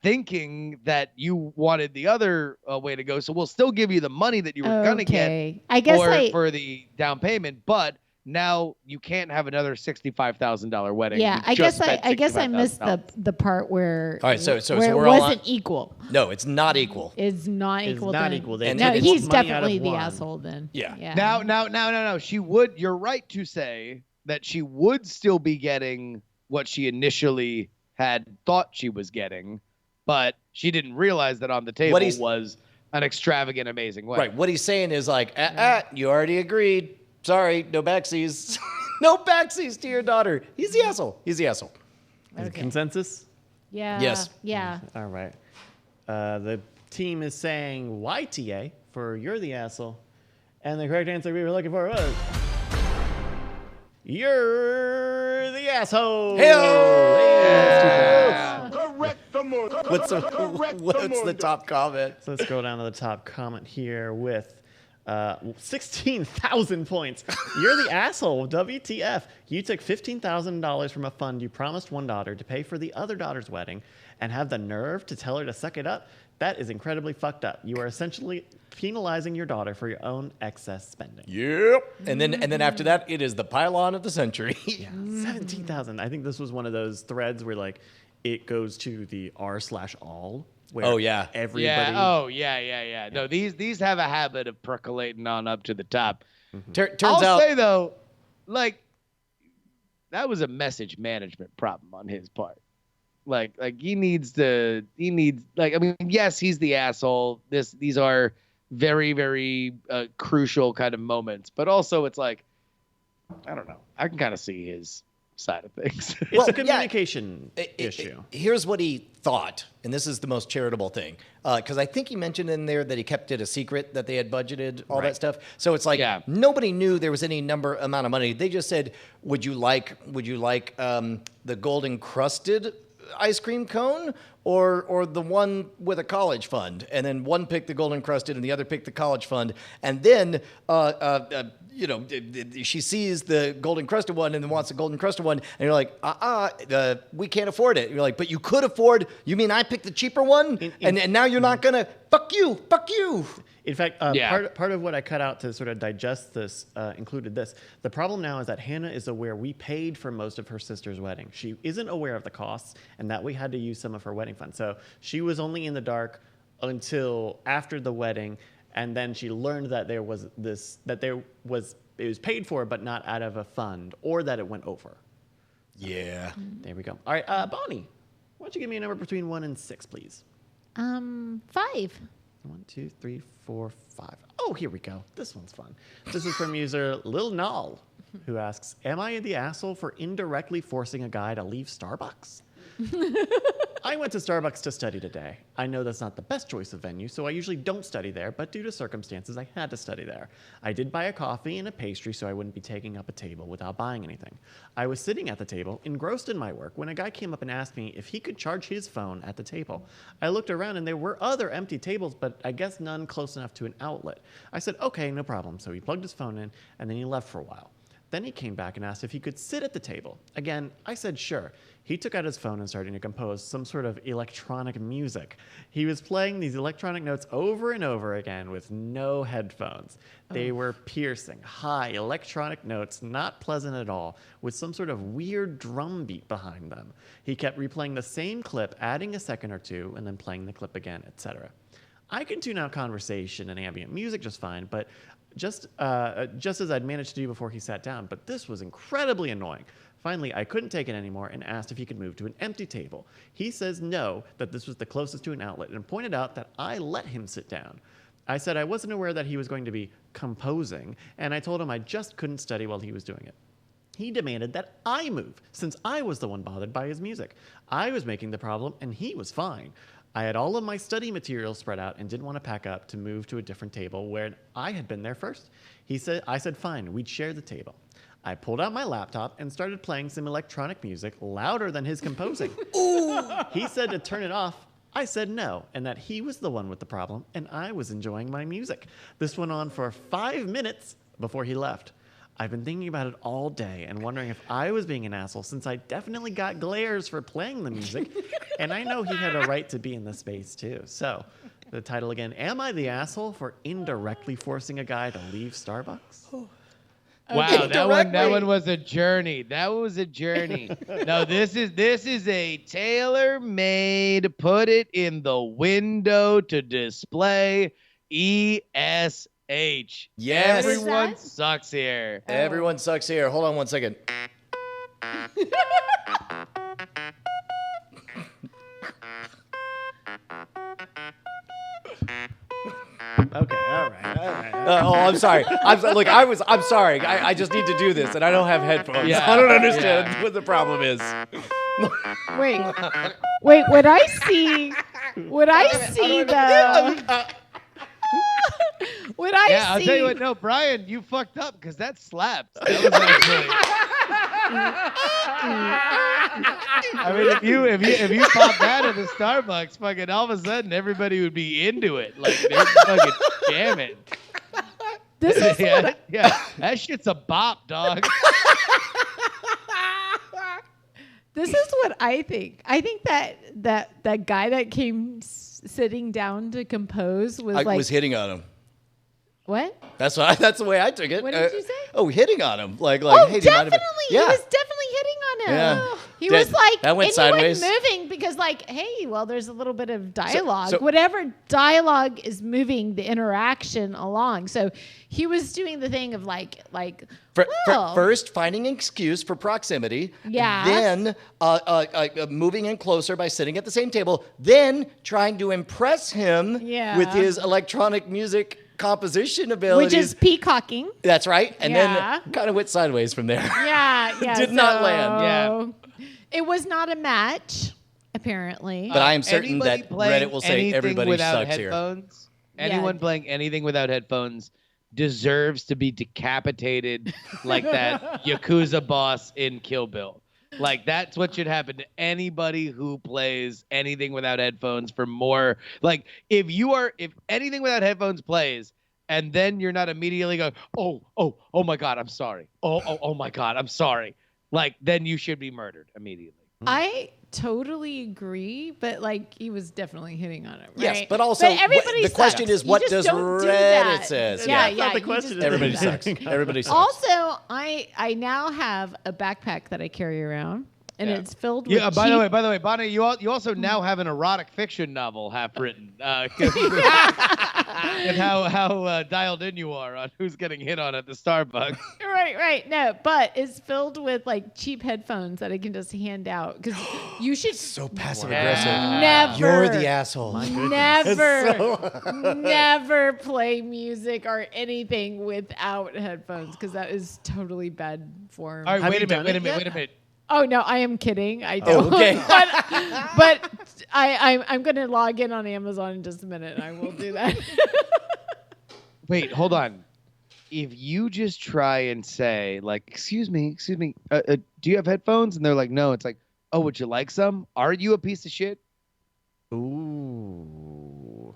thinking that you wanted the other way to go. So we'll still give you the money that you were going to get I guess for the down payment. But now you can't have another $65,000 wedding. Yeah, You I just guess spent I guess I missed $65,000. the part where All right, so where it we're all wasn't on- equal. No, it's not equal. It's not It's equal. not then. equal. They And No, it's he's money out of definitely the one. asshole then. Yeah. Now, she would. You're right to say that she would still be getting what she initially had thought she was getting, but she didn't realize that on the table was an extravagant, amazing wedding. Right. What he's saying is like, you already agreed. Sorry, no backsies. No backsies to your daughter. He's the asshole. He's the asshole. Is it Okay. consensus? Yeah. Yes. Yeah. All right. The team is saying YTA for you're the asshole. And the correct answer we were looking for was you're the asshole. What's the top comment? So let's go down to the top comment here with 16,000 points. You're the asshole. WTF. You took $15,000 from a fund you promised one daughter to pay for the other daughter's wedding and have the nerve to tell her to suck it up? That is incredibly fucked up. You are essentially penalizing your daughter for your own excess spending. Yep. And then after that, it is the pylon of the century. Yeah, 17,000. I think this was one of those threads where like it goes to the r/all. Where Oh, yeah. everybody. Yeah. Oh, yeah. No, these have a habit of percolating on up to the top. Turns I'll out, say though, like that was a message management problem on his part. Like he needs I mean, yes, he's the asshole. These are very, very crucial kind of moments, but also it's like, I don't know. I can kind of see his side of things. It's Well, a yeah. communication issue. Here's what he thought, and this is the most charitable thing, because I think he mentioned in there that he kept it a secret that they had budgeted all that stuff. So it's like nobody knew there was any amount of money. They just said, "Would you like the golden crusted ice cream cone or the one with a college fund?" And then one picked the golden crusted and the other picked the college fund, and then she sees the golden crusted one and then wants the golden crusted one, and you're like, we can't afford it. You're like, but you could afford. You mean I picked the cheaper one, and now you're not gonna fuck you. In fact, part of what I cut out to sort of digest this included this. The problem now is that Hannah is aware we paid for most of her sister's wedding. She isn't aware of the costs and that we had to use some of her wedding fund. So she was only in the dark until after the wedding, and then she learned that it was paid for, but not out of a fund, or that it went over. Yeah. There we go. All right, Bonnie, why don't you give me a number between 1 and 6, please? 5. 1, 2, 3, 4, 5. Oh, here we go. This one's fun. This is from user Lil Null, who asks, "Am I the asshole for indirectly forcing a guy to leave Starbucks?" I went to Starbucks to study today. I know that's not the best choice of venue, so I usually don't study there, but due to circumstances, I had to study there. I did buy a coffee and a pastry so I wouldn't be taking up a table without buying anything. I was sitting at the table, engrossed in my work, when a guy came up and asked me if he could charge his phone at the table. I looked around and there were other empty tables, but I guess none close enough to an outlet. I said, okay, no problem. So he plugged his phone in, and then he left for a while. Then he came back and asked if he could sit at the table. Again, I said sure. He took out his phone and started to compose some sort of electronic music. He was playing these electronic notes over and over again with no headphones. They were piercing, high electronic notes, not pleasant at all, with some sort of weird drum beat behind them. He kept replaying the same clip, adding a second or two, and then playing the clip again, etc. I can tune out conversation and ambient music just fine, but just as I'd managed to do before he sat down, but this was incredibly annoying. Finally, I couldn't take it anymore and asked if he could move to an empty table. He says no, that this was the closest to an outlet, and pointed out that I let him sit down. I said I wasn't aware that he was going to be composing, and I told him I just couldn't study while he was doing it. He demanded that I move, since I was the one bothered by his music. I was making the problem, and he was fine. I had all of my study materials spread out and didn't want to pack up to move to a different table where I had been there first. I said fine, we'd share the table. I pulled out my laptop and started playing some electronic music louder than his composing. He said to turn it off. I said no, and that he was the one with the problem, and I was enjoying my music. This went on for 5 minutes before he left. I've been thinking about it all day and wondering if I was being an asshole, since I definitely got glares for playing the music, and I know he had a right to be in the space too. So, the title again, Am I the Asshole for Indirectly Forcing a Guy to Leave Starbucks? Wow, that one was a journey. That was a journey. No, this is a tailor-made, put it in the window to display ESH. Yes. Everyone sucks here. Everyone sucks here. Hold on one second. Okay, all right. I'm sorry. I'm sorry. I just need to do this, and I don't have headphones. Yeah. I don't understand what the problem is. Wait, would I see though? Would I see? I'll tell you what. No, Brian, you fucked up because that slapped. That was actually. I mean, if you pop that at the Starbucks, fucking all of a sudden everybody would be into it. Like they're fucking jamming. This is yeah, that shit's a bop, dog. This is what I think. I think that guy that came sitting down to compose was hitting on him. What? That's the way I took it. What did you say? Oh, hitting on him. Like, Oh, hey, do you mind if I-" definitely. Yeah. He was definitely hitting on him. Yeah. He was like, that went and sideways. he went moving because like, hey, well, there's a little bit of dialogue. so- Whatever dialogue is moving the interaction along. So he was doing the thing of like, well, First, finding an excuse for proximity. Yeah. Then moving in closer by sitting at the same table. Then trying to impress him Yeah. with his electronic music composition abilities. which is peacocking. That's right. And Yeah. then kind of went sideways from there. Yeah. Did not land. Yeah. It was not a match, apparently. But I am certain Anybody that playing Reddit will say anything everybody without sucks here. headphones, Yeah. Anyone playing anything without headphones deserves to be decapitated like that Yakuza boss in Kill Bill. Like that's what should happen to anybody who plays anything without headphones for more. Like if anything without headphones plays and then you're not immediately going, oh my God, I'm sorry. Oh my God, I'm sorry. Like then you should be murdered immediately. I totally agree, but like he was definitely hitting on it, right? Yes, but also everybody the question sucks. is, what You just does don't do Reddit that. says? Yeah, That's not the you question. just- Is Everybody sucks. Everybody sucks. Also, I now have a backpack that I carry around, and it's filled with Yeah. By the cheap- way, Bonnie, you also now have an erotic fiction novel half written. And how dialed in you are on who's getting hit on at the Starbucks. Right. No, but it's filled with like cheap headphones that I can just hand out because you should So passive aggressive. never. You're the asshole. Never play music or anything without headphones because that is totally bad form. All right, Have wait you a done it minute. yet? Oh no, I am kidding. I don't. okay. but I'm going to log in on Amazon in just a minute, and I will do that. Wait, hold on. If you just try and say, like, excuse me, do you have headphones? And they're like, no. It's like, oh, would you like some? Are you a piece of shit? Ooh.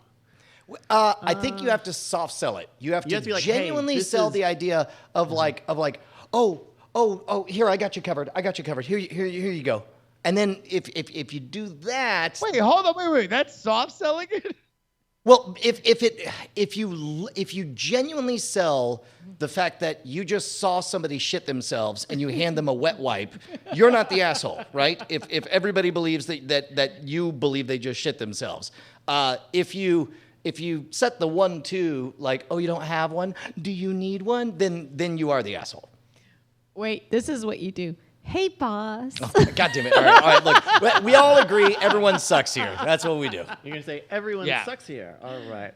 I think you have to soft sell it. You have to be like, hey, genuinely this sell is- the idea of oh, here, I got you covered. Here you go. And then if you do that, Wait, hold on. Wait. That's soft selling it? well, if you genuinely sell the fact that you just saw somebody shit themselves and you hand them a wet wipe, you're not the asshole, right? If everybody believes that you believe they just shit themselves, if you set the 1-2 like, oh, you don't have one, do you need one? Then you are the asshole. Wait, this is what you do. Hey, boss. God damn it! All right, look, we all agree everyone sucks here. That's what we do. You're going to say, everyone sucks here. All right.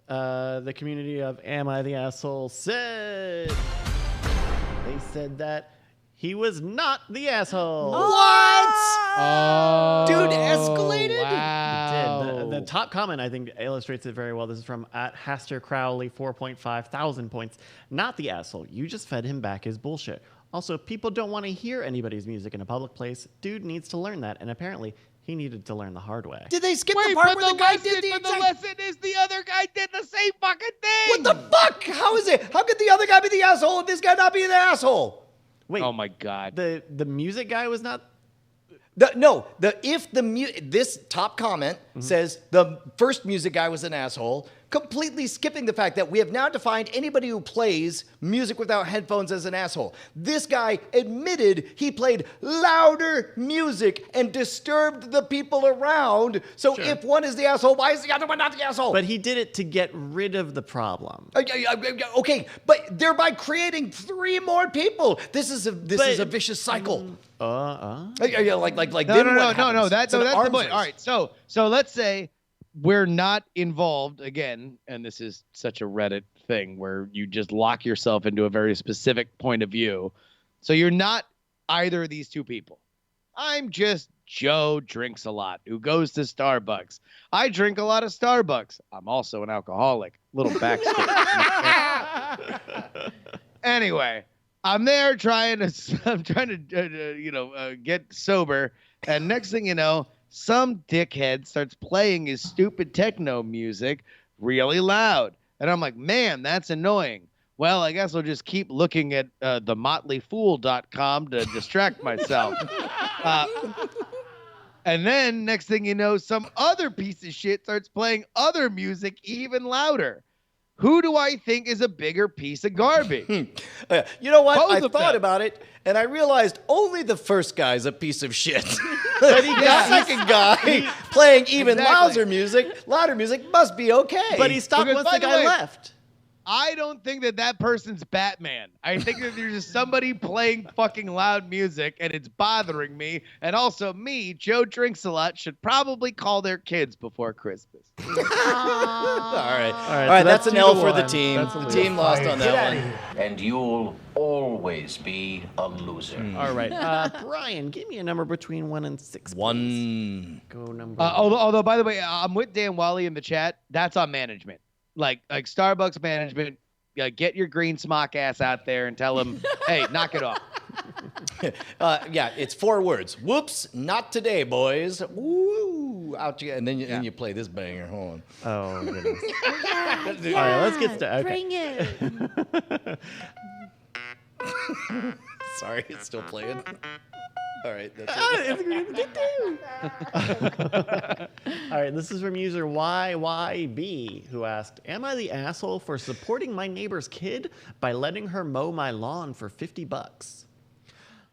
The community of Am I the Asshole said, they said that he was not the asshole. What? Oh, Dude, escalated? Wow. Did. The top comment, I think, illustrates it very well. This is from @Haster Crowley, 4.5 thousand points. Not the asshole. You just fed him back his bullshit. Also, people don't want to hear anybody's music in a public place. Dude needs to learn that, and apparently he needed to learn the hard way. Did they skip Wait, the part but where the guy did the but the exact... lesson is the other guy did the same fucking thing. What the fuck? How is it? How could the other guy be the asshole and this guy not be the asshole? Wait, Oh my God. the music guy was not... This top comment says the first music guy was an asshole, completely skipping the fact that we have now defined anybody who plays music without headphones as an asshole. This guy admitted he played louder music and disturbed the people around. So Sure. if one is the asshole, why is the other one not the asshole? But he did it to get rid of the problem. Okay, but thereby creating 3 more people. This is a vicious cycle. Like No, then no, what no. happens? That's It's an the arms point. race. All right, so let's say we're not involved again, and this is such a Reddit thing where you just lock yourself into a very specific point of view. So you're not either of these two people. I'm just Joe drinks a lot who goes to Starbucks. I drink a lot of Starbucks. I'm also an alcoholic. Little backstory. Anyway, I'm there trying to get sober, and next thing you know, some dickhead starts playing his stupid techno music really loud, and I'm like, man, that's annoying. Well, I guess I'll just keep looking at themotleyfool.com to distract myself. And then next thing you know, some other piece of shit starts playing other music even louder. Who do I think is a bigger piece of garbage? You know what? Both I of thought them. about it, and I realized only the first guy's a piece of shit. But the second guy playing even Exactly. louder music must be okay. But he stopped Because, once by the the guy way- left. I don't think that person's Batman. I think that there's just somebody playing fucking loud music and it's bothering me. And also me, Joe drinks a lot, should probably call their kids before Christmas. all right, so that's that's an L 2-1. for the team. That's a The lose. team lost on that one. And you'll always be a loser. All right. Brian, give me a number between 1 and 6. please. 1. Go number Although, by the way, I'm with Dan Wally in the chat. That's on management. Like Starbucks management, get your green smock ass out there and tell them, hey, knock it off. Yeah, it's 4 words. Whoops, not today, boys. Woo, out you, and then you play this banger. Hold on. Oh, goodness. Yeah, All right, let's get started. Okay. Bring it. Sorry, it's still playing. All right, that's All right, this is from user YYB, who asked, am I the asshole for supporting my neighbor's kid by letting her mow my lawn for $50?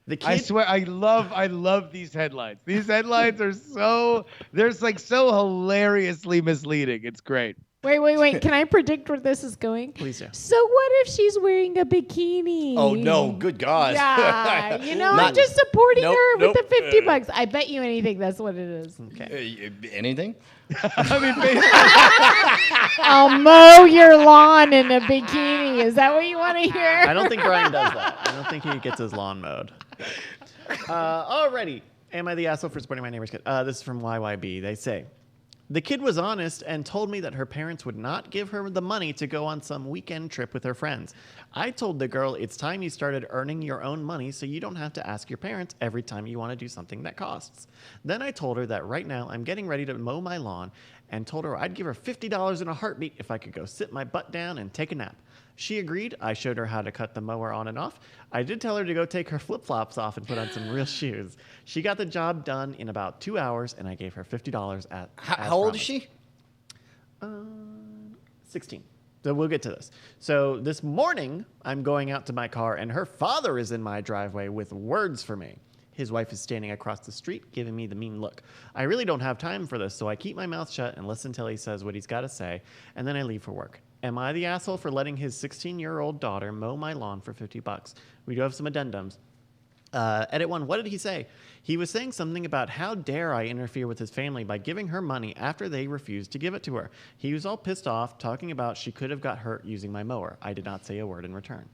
The kid, I swear, I love these headlines. These headlines are so hilariously misleading. It's great. Wait. Can I predict where this is going? Please do. So what if she's wearing a bikini? Oh no, good God. Yeah, I'm Not- just supporting Nope, her with nope. the $50. I bet you anything that's what it is. Okay. Anything? I mean, I'll mow your lawn in a bikini. Is that what you want to hear? I don't think Brian does that. I don't think he gets his lawn mowed. Alrighty. Am I the asshole for supporting my neighbor's kid? This is from YYB. They say, the kid was honest and told me that her parents would not give her the money to go on some weekend trip with her friends. I told the girl it's time you started earning your own money so you don't have to ask your parents every time you want to do something that costs. Then I told her that right now I'm getting ready to mow my lawn and told her I'd give her $50 in a heartbeat if I could go sit my butt down and take a nap. She agreed. I showed her how to cut the mower on and off. I did tell her to go take her flip-flops off and put on some real shoes. She got the job done in about 2 hours, and I gave her $50 at How old is she? 16. So we'll get to this. So this morning, I'm going out to my car, and her father is in my driveway with words for me. His wife is standing across the street, giving me the mean look. I really don't have time for this, so I keep my mouth shut and listen till he says what he's got to say, and then I leave for work. Am I the asshole for letting his 16-year-old daughter mow my lawn for $50? We do have some addendums. Edit 1, what did he say? He was saying something about how dare I interfere with his family by giving her money after they refused to give it to her. He was all pissed off, talking about she could have got hurt using my mower. I did not say a word in return.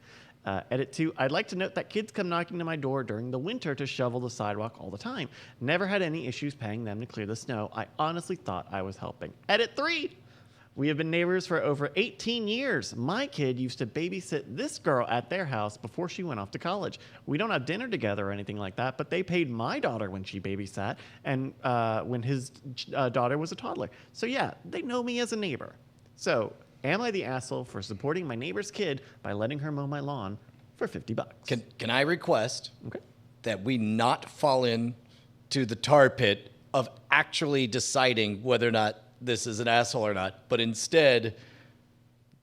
Edit 2, I'd like to note that kids come knocking to my door during the winter to shovel the sidewalk all the time. Never had any issues paying them to clear the snow. I honestly thought I was helping. Edit 3, we have been neighbors for over 18 years. My kid used to babysit this girl at their house before she went off to college. We don't have dinner together or anything like that, but they paid my daughter when she babysat and when his daughter was a toddler. So yeah, they know me as a neighbor. So am I the asshole for supporting my neighbor's kid by letting her mow my lawn for $50? Can I request Okay. that we not fall in to the tar pit of actually deciding whether or not this is an asshole or not, but instead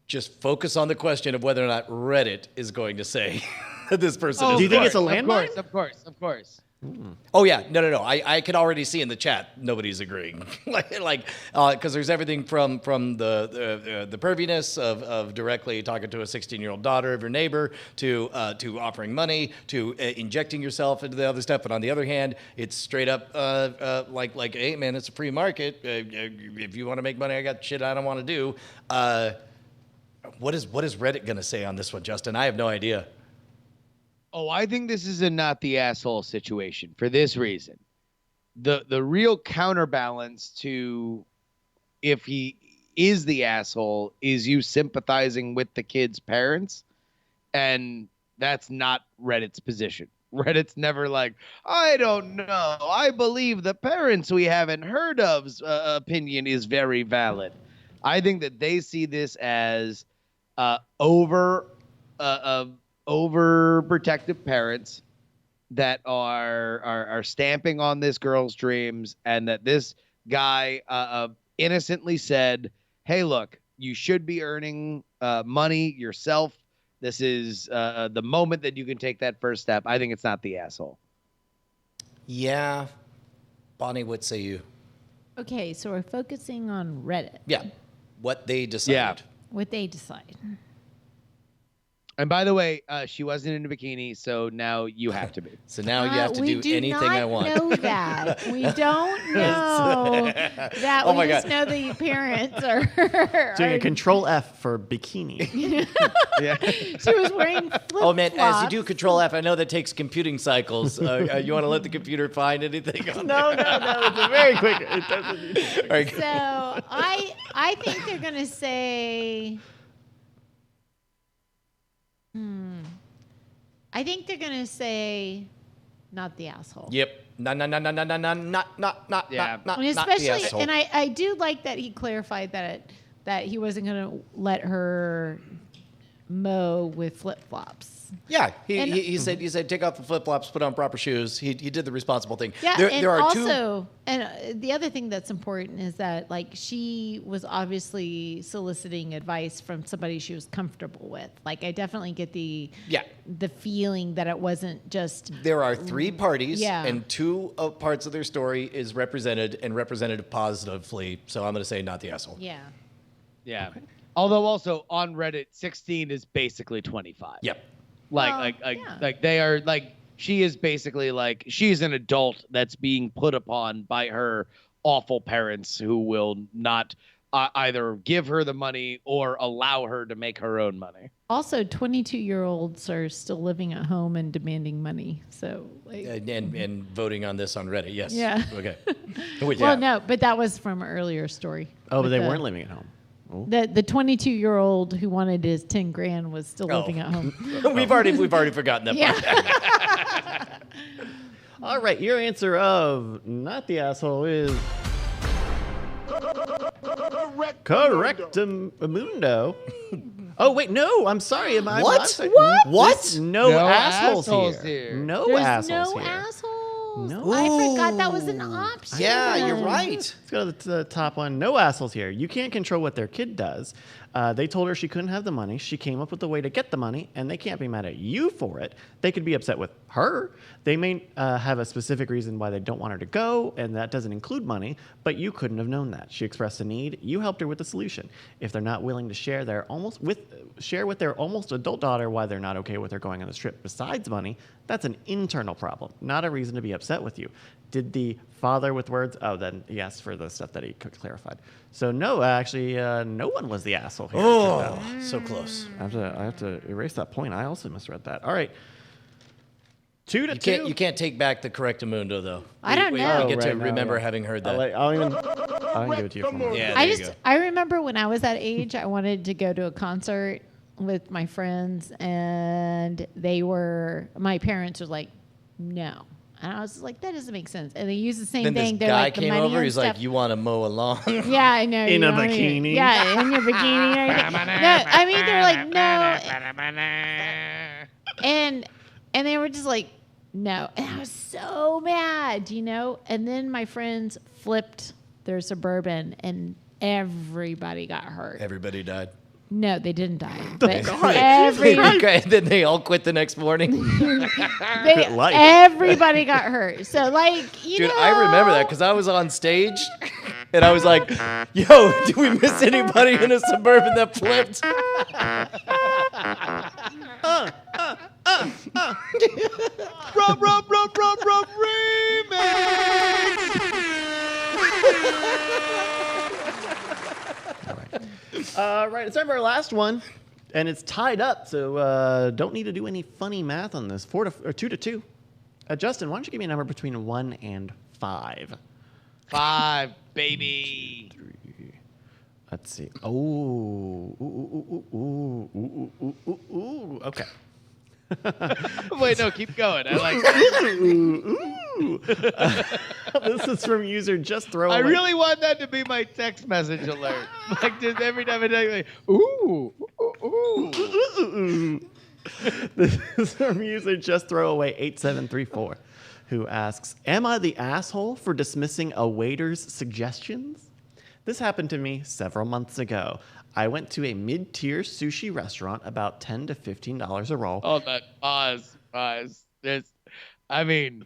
just focus on the question of whether or not Reddit is going to say that this person is. Do you think it's a Of landmine? Of course. Oh yeah, no. I can already see in the chat nobody's agreeing, because there's everything from the perviness of directly talking to a 16-year-old daughter of your neighbor to offering money to injecting yourself into the other stuff. But on the other hand, it's straight up like hey man, it's a free market. If you want to make money, I got shit I don't want to do. What is Reddit gonna say on this one, Justin? I have no idea. Oh, I think this is a not the asshole situation for this reason. The real counterbalance to if he is the asshole is you sympathizing with the kid's parents, and that's not Reddit's position. Reddit's never like, I don't know. I believe the parents we haven't heard of's opinion is very valid. I think that they see this as overprotective parents that are stamping on this girl's dreams, and that this guy innocently said, hey, look, you should be earning money yourself. This is the moment that you can take that first step. I think it's not the asshole. Yeah, Bonnie, what say you? Okay, so we're focusing on Reddit. Yeah, what they decided. Yeah. What they decide. And by the way, she wasn't in a bikini, so now you have to be. So now you have to we do anything I want. We do not know that. We don't know that. Oh we my just God. know the parents are Doing a control F for bikini. Yeah. She was wearing flip-flops. Oh man, as you do Control F, I know that takes computing cycles. You want to let the computer find anything on No, it's a very quick. It doesn't. there? All right. So I think they're gonna say. I think they're gonna say, not the asshole. Yep. Not Yeah. not And the especially, asshole. and I do like that he clarified that he wasn't gonna let her mow with flip flops. Yeah, And- he said take off the flip flops, put on proper shoes. He did the responsible thing. Yeah, there, and there are also, and the other thing that's important is that like she was obviously soliciting advice from somebody she was comfortable with. Like I definitely get the feeling that it wasn't just There are three parties, Yeah. and two parts of their story is represented and represented positively. So I'm going to say not the asshole. yeah. Yeah. Although also on Reddit, 16 is basically 25. Yep. Yeah. Like they are like, she is basically like, she's an adult that's being put upon by her awful parents who will not either give her the money or allow her to make her own money. Also, 22-year-olds are still living at home and demanding money. So, like, And voting on this on Reddit, yes. Yeah. Okay. Well, well, no, but that was from an earlier story. Oh, but With they the- weren't living at home. Oh. The 22-year-old who wanted his 10 grand was still living at home. we've already forgotten that part. Yeah. All right, your answer of not the asshole is correctamundo. Oh wait, no, I'm sorry. I'm What? sorry. What? There's no, No assholes, assholes here. here. No There's assholes no here. assholes. No. I forgot that was an option. Yeah, you're right. Let's go to the top one. No assholes here. You can't control what their kid does. They told her she couldn't have the money. She came up with a way to get the money, and they can't be mad at you for it. They could be upset with her. They may have a specific reason why they don't want her to go, and that doesn't include money, but you couldn't have known that. She expressed a need. You helped her with the solution. If they're not willing to share with their almost adult daughter why they're not okay with her going on this trip besides money, that's an internal problem, not a reason to be upset with you. Did the father with words? Oh, then he asked for the stuff that he clarified. So no, actually, no one was the asshole here. Oh, so close. I have to erase that point. I also misread that. All right. 2-2. You can't take back the correctamundo though. I don't know. We get to Right now, remember yeah. having heard that. I'll give it to you for more. Yeah, I there you go. I remember when I was that age, I wanted to go to a concert with my friends, and my parents were like, no. And I was like, that doesn't make sense. And they use the same Then thing. this They're guy like, the came money over. and He's stuff. like, "You want to mow a lawn?" Yeah, I know. In you a know what I mean? bikini? Yeah, in your bikini and everything. No, I mean, they're like, no. And they were just like, no. And I was so mad, And then my friends flipped their Suburban, and everybody got hurt. Everybody died. No, they didn't die. But Okay, then they all quit the next morning. life. everybody got hurt. So, like, Dude, I remember that because I was on stage and I was like, "Yo, did we miss anybody in a Suburban that flipped?" Rub, Right, it's time for our last one, and it's tied up, so don't need to do any funny math on this. 2-2. Justin, why don't you give me a number between 1 and 5? 5, baby. Let's see. Oh, ooh. Okay. Wait, no, keep going. I like This is from user Just Throw I Away. really want that to be my text message alert. Like, just every time I text, like, ooh, ooh, ooh. This is from user Just Throw Away 8734, who asks, "Am I the asshole for dismissing a waiter's suggestions? This happened to me several months ago. I went to a mid-tier sushi restaurant, about $10 to $15 a roll. Hold on, pause. I mean,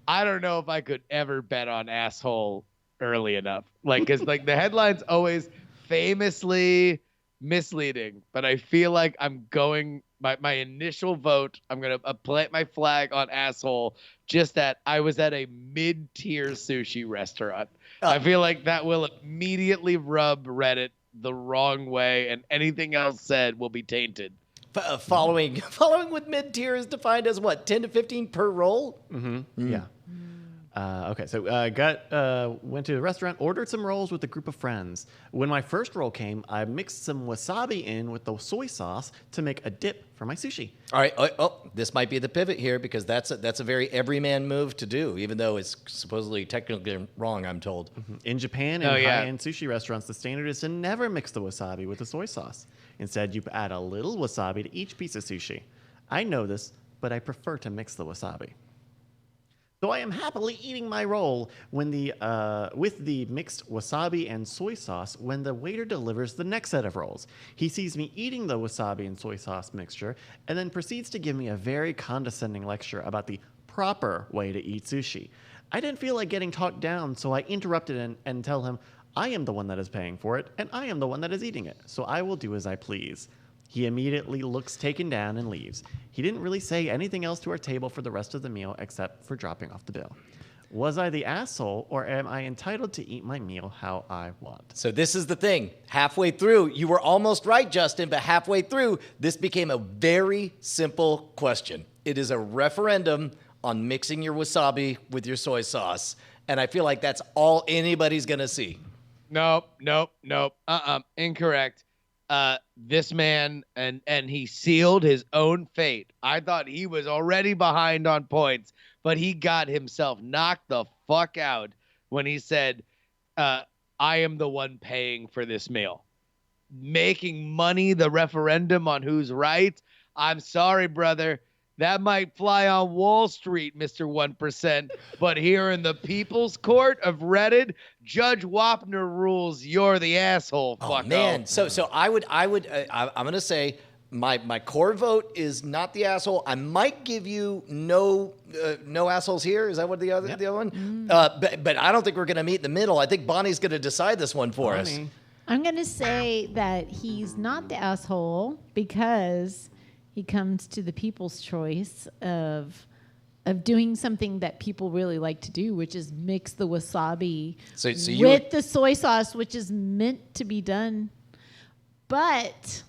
I don't know if I could ever bet on asshole early enough. Like, because like the headline's always famously misleading, but I feel like I'm going my initial vote. I'm gonna plant my flag on asshole. Just that I was at a mid-tier sushi restaurant. I feel like that will immediately rub Reddit the wrong way, and anything else said will be tainted. Following with mid-tier is defined as what, 10 to 15 per roll? Yeah. Okay, so went to a restaurant, ordered some rolls with a group of friends. When my first roll came, I mixed some wasabi in with the soy sauce to make a dip for my sushi. All right. This might be the pivot here because that's a very everyman move to do, even though it's supposedly technically wrong, I'm told. In Japan, in high-end sushi restaurants, the standard is to never mix the wasabi with the soy sauce. Instead, you add a little wasabi to each piece of sushi. I know this, but I prefer to mix the wasabi. So I am happily eating my roll with the mixed wasabi and soy sauce when the waiter delivers the next set of rolls. He sees me eating the wasabi and soy sauce mixture and then proceeds to give me a very condescending lecture about the proper way to eat sushi. I didn't feel like getting talked down, so I interrupted and tell him, I am the one that is paying for it, and I am the one that is eating it, so I will do as I please. He immediately looks taken down and leaves. He didn't really say anything else to our table for the rest of the meal except for dropping off the bill. Was I the asshole, or am I entitled to eat my meal how I want? So this is the thing. Halfway through, you were almost right, Justin, but halfway through, this became a very simple question. It is a referendum on mixing your wasabi with your soy sauce, and I feel like that's all anybody's going to see. Nope. Incorrect. This man, and he sealed his own fate. I thought he was already behind on points, but he got himself knocked the fuck out when he said, I am the one paying for this meal. Making money the referendum on who's right. I'm sorry, brother. That might fly on Wall Street, Mr. 1%, but here in the People's Court of Reddit, Judge Wapner rules. You're the asshole. Oh, Fucko. man. So I'm going to say my core vote is not the asshole. I might give you no assholes here. Is that what the other one? But I don't think we're going to meet in the middle. I think Bonnie's going to decide this one for us. I'm going to say that he's not the asshole because he comes to the people's choice of doing something that people really like to do, which is mix the wasabi with the soy sauce, which is meant to be done. But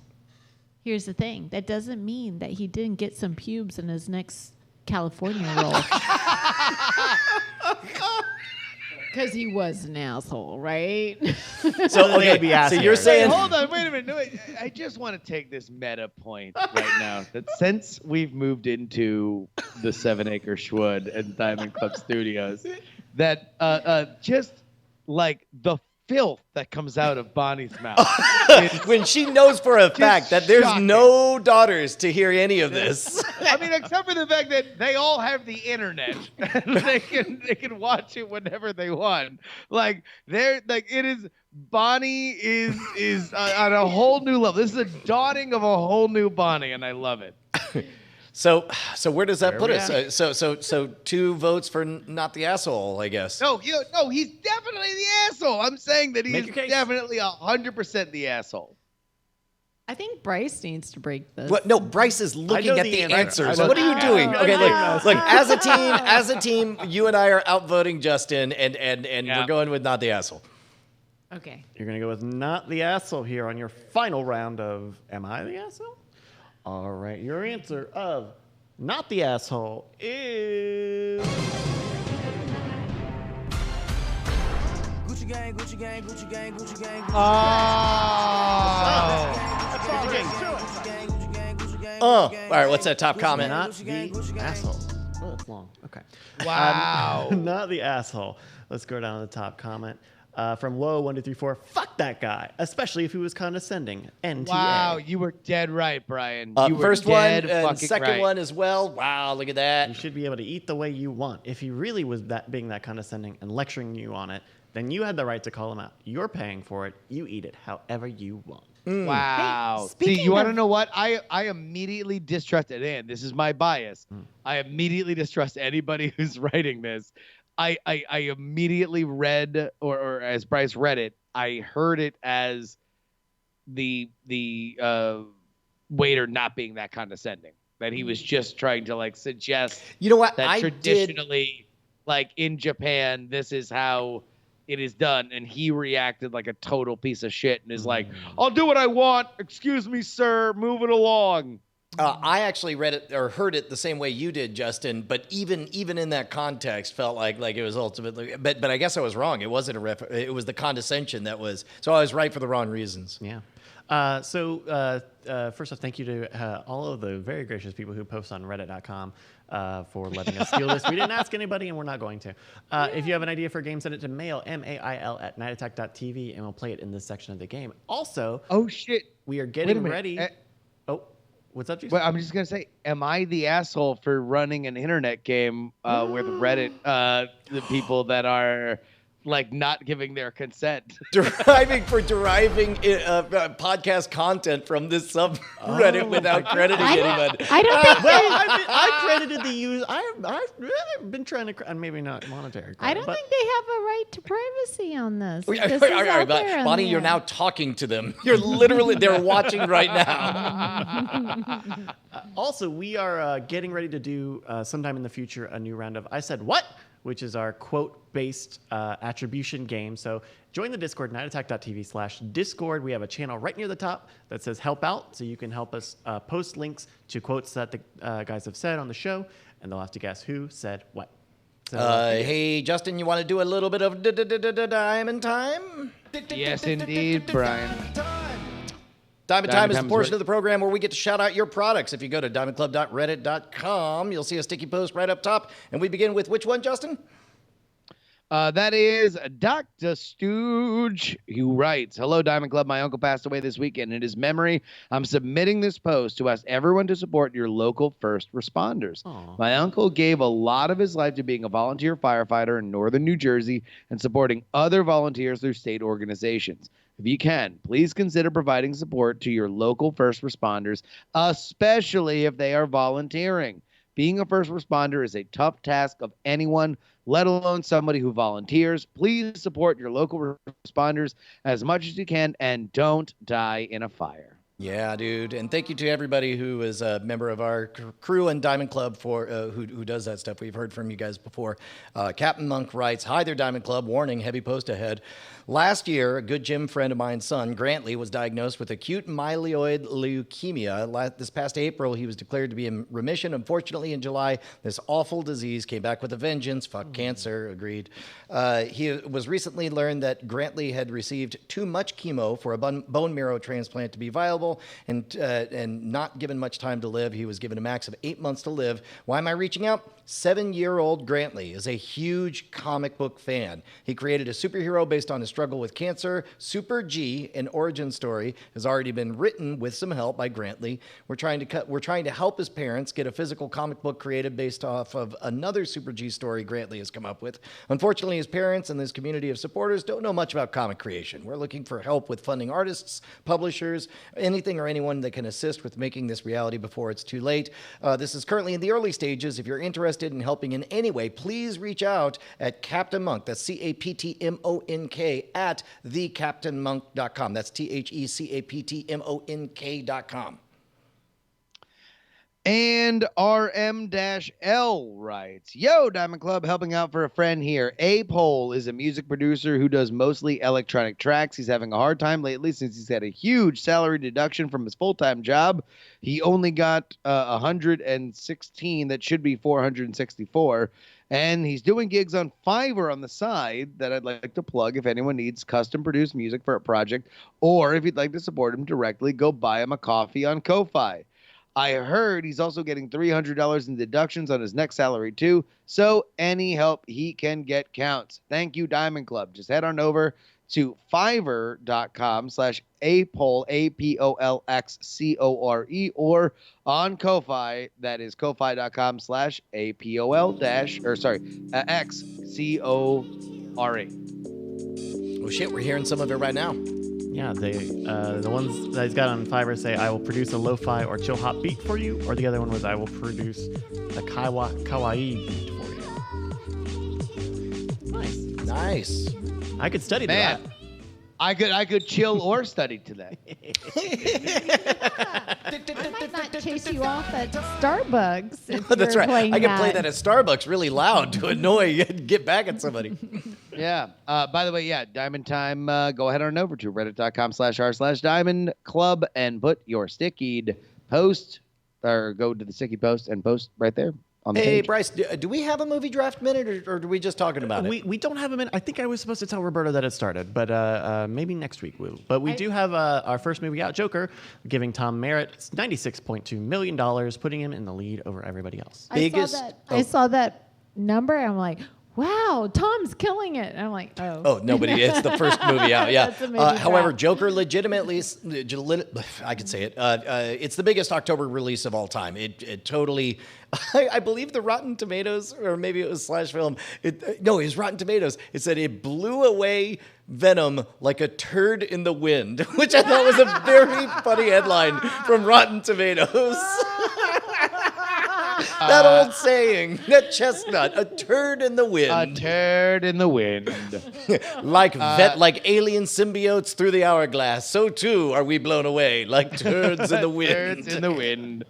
here's the thing. That doesn't mean that he didn't get some pubes in his next California roll. Because he was an asshole, right? So you're saying... Hold on, wait a minute. No, I just want to take this meta point right now. That since we've moved into the 7 Acre Schwood and Diamond Club Studios, that just like the filth that comes out of Bonnie's mouth. When she knows for a fact that there's no daughters to hear any of this. I mean, except for the fact that they all have the internet and they can watch it whenever they want. Like Bonnie is on a whole new level. This is a dawning of a whole new Bonnie, and I love it. So where does that put us? So 2 votes for not the asshole, I guess. No, he's definitely the asshole. I'm saying that he's definitely 100% the asshole. I think Bryce needs to break this. What? No, Bryce is looking at the answers. What are you doing? Oh, Okay, no. look. As a team, you and I are outvoting Justin, and we're going with not the asshole. Okay. You're going to go with not the asshole here on your final round of Am I the Asshole? All right, your answer of not the asshole is... Gucci gang, Gucci gang, Gucci gang, Gucci gang. All right, what's that top comment? Not the asshole. Oh, that's long. Okay. Wow. Not the asshole. Let's go down to the top comment. From Whoa1234, fuck that guy, especially if he was condescending. NTA. Wow, you were dead right, Brian. You were first dead one and fucking second right. one as well. Wow, look at that. You should be able to eat the way you want. If he really was being that condescending and lecturing you on it, then you had the right to call him out. You're paying for it. You eat it however you want. Wow. Hey, See, you want to know what? I immediately distrusted, and this is my bias. I immediately distrust anybody who's writing this. I immediately read, or as Bryce read it, I heard it as the waiter not being that condescending. That he was just trying to like suggest. You know what? That traditionally, like in Japan, this is how it is done, and he reacted like a total piece of shit and is like, "I'll do what I want. Excuse me, sir. Move it along." I actually read it or heard it the same way you did, Justin. But even in that context, felt like it was ultimately. But I guess I was wrong. It wasn't it was the condescension that was. So I was right for the wrong reasons. Yeah. So first off, thank you to all of the very gracious people who post on Reddit.com for letting us steal this. We didn't ask anybody, and we're not going to. If you have an idea for a game, send it to mail, MAIL, @nightattack.tv, and we'll play it in this section of the game. Also, Oh shit! we are Wait a getting minute. ready. What's up, Jason? Well, I'm just gonna say, am I the asshole for running an internet game with Reddit? The people that are like not giving their consent. deriving podcast content from this subreddit without crediting anyone. I don't think I credited the user. I've been trying to, maybe not monetary. I Credit, don't but think they have a right to privacy on this. All This is right, out there on Bonnie, the you're now internet. talking to them. You're literally, they're watching right now. Also, we are getting ready to do sometime in the future a new round of I Said What? which is our quote-based attribution game. So join the Discord, nightattack.tv/Discord. We have a channel right near the top that says Help Out, so you can help us post links to quotes that the guys have said on the show, and they'll have to guess who said what. So, hey, Justin, you want to do a little bit of Diamond Time? Yes, indeed, Brian. Diamond Time is the Time's portion ready. of the program where we get to shout out your products. If you go to diamondclub.reddit.com, you'll see a sticky post right up top. And we begin with which one, Justin? That is Dr. Stooge, who writes, "Hello, Diamond Club. My uncle passed away this weekend. In his memory, I'm submitting this post to ask everyone to support your local first responders. Aw. My uncle gave a lot of his life to being a volunteer firefighter in northern New Jersey and supporting other volunteers through state organizations. If you can, please consider providing support to your local first responders, especially if they are volunteering. Being a first responder is a tough task of anyone, let alone somebody who volunteers. Please support your local responders as much as you can and don't die in a fire." Yeah, dude. And thank you to everybody who is a member of our crew and Diamond Club for who does that stuff. We've heard from you guys before. Captain Monk writes, "Hi there, Diamond Club. Warning, heavy post ahead. Last year, a good gym friend of mine's son, Grantley, was diagnosed with acute myeloid leukemia. This past April, he was declared to be in remission. Unfortunately, in July, this awful disease came back with a vengeance. Fuck cancer, agreed. He was recently learned that Grantley had received too much chemo for a bone marrow transplant to be viable and not given much time to live. He was given a max of 8 months to live. Why am I reaching out? 7-year-old Grantley is a huge comic book fan. He created a superhero based on his struggle with cancer. Super G, an origin story, has already been written with some help by Grantley. We're trying to help his parents get a physical comic book created based off of another Super G story Grantley has come up with. Unfortunately, his parents and this community of supporters don't know much about comic creation. We're looking for help with funding artists, publishers, anything or anyone that can assist with making this reality before it's too late. This is currently in the early stages. If you're interested in helping in any way, please reach out at Captain Monk. That's CAPTMONK at thecaptainmonk.com. That's THECAPTMONK.com. And RM-L writes, "Yo, Diamond Club, helping out for a friend here. Abe Hole is a music producer who does mostly electronic tracks. He's having a hard time lately since he's had a huge salary deduction from his full-time job. He only got 116 that should be 464. And he's doing gigs on Fiverr on the side that I'd like to plug if anyone needs custom-produced music for a project, or if you'd like to support him directly, go buy him a coffee on Ko-Fi. I heard he's also getting $300 in deductions on his next salary too, so any help he can get counts. Thank you, Diamond Club. Just head on over to fiverr.com/apole, APOLXCORE, or on Ko-Fi, that is ko-fi.com/APOL XCORE. Oh shit, we're hearing some of it right now. Yeah, the ones that he's got on Fiverr say, "I will produce a lo-fi or chill hop beat for you," or the other one was, "I will produce a kawaii beat for you." Nice. Nice. I could study Man, that. I could chill or study to that. I might not chase you off at Starbucks. If That's you're right. playing I can play that that at Starbucks really loud to annoy and get back at somebody. Yeah. By the way, yeah, Diamond Time. Go ahead on over to reddit.com/r/Diamond Club and put your stickied post, or go to the sticky post and post right there on the Hey, page. Bryce, do we have a movie draft minute, or are we just talking about it? We don't have a minute. I think I was supposed to tell Roberto that it started, but maybe next week we'll. But we do have our first movie out, Joker, giving Tom Merritt $96.2 million, putting him in the lead over everybody else. Biggest- I saw that number. I'm like, wow, Tom's killing it. And I'm like, oh. Oh, nobody. It's the first movie out. Yeah. That's a movie However, draft. Joker legitimately, I could say it. It's the biggest October release of all time. It totally, I believe the Rotten Tomatoes, or maybe it was Slash Film. No, it was Rotten Tomatoes. It said it blew away Venom like a turd in the wind, which I thought was a very funny headline from Rotten Tomatoes. That old saying, that chestnut, a turd in the A wind. turd in the wind. Like alien symbiotes through the hourglass, so too are we blown away like turds in the wind. Turds in the wind.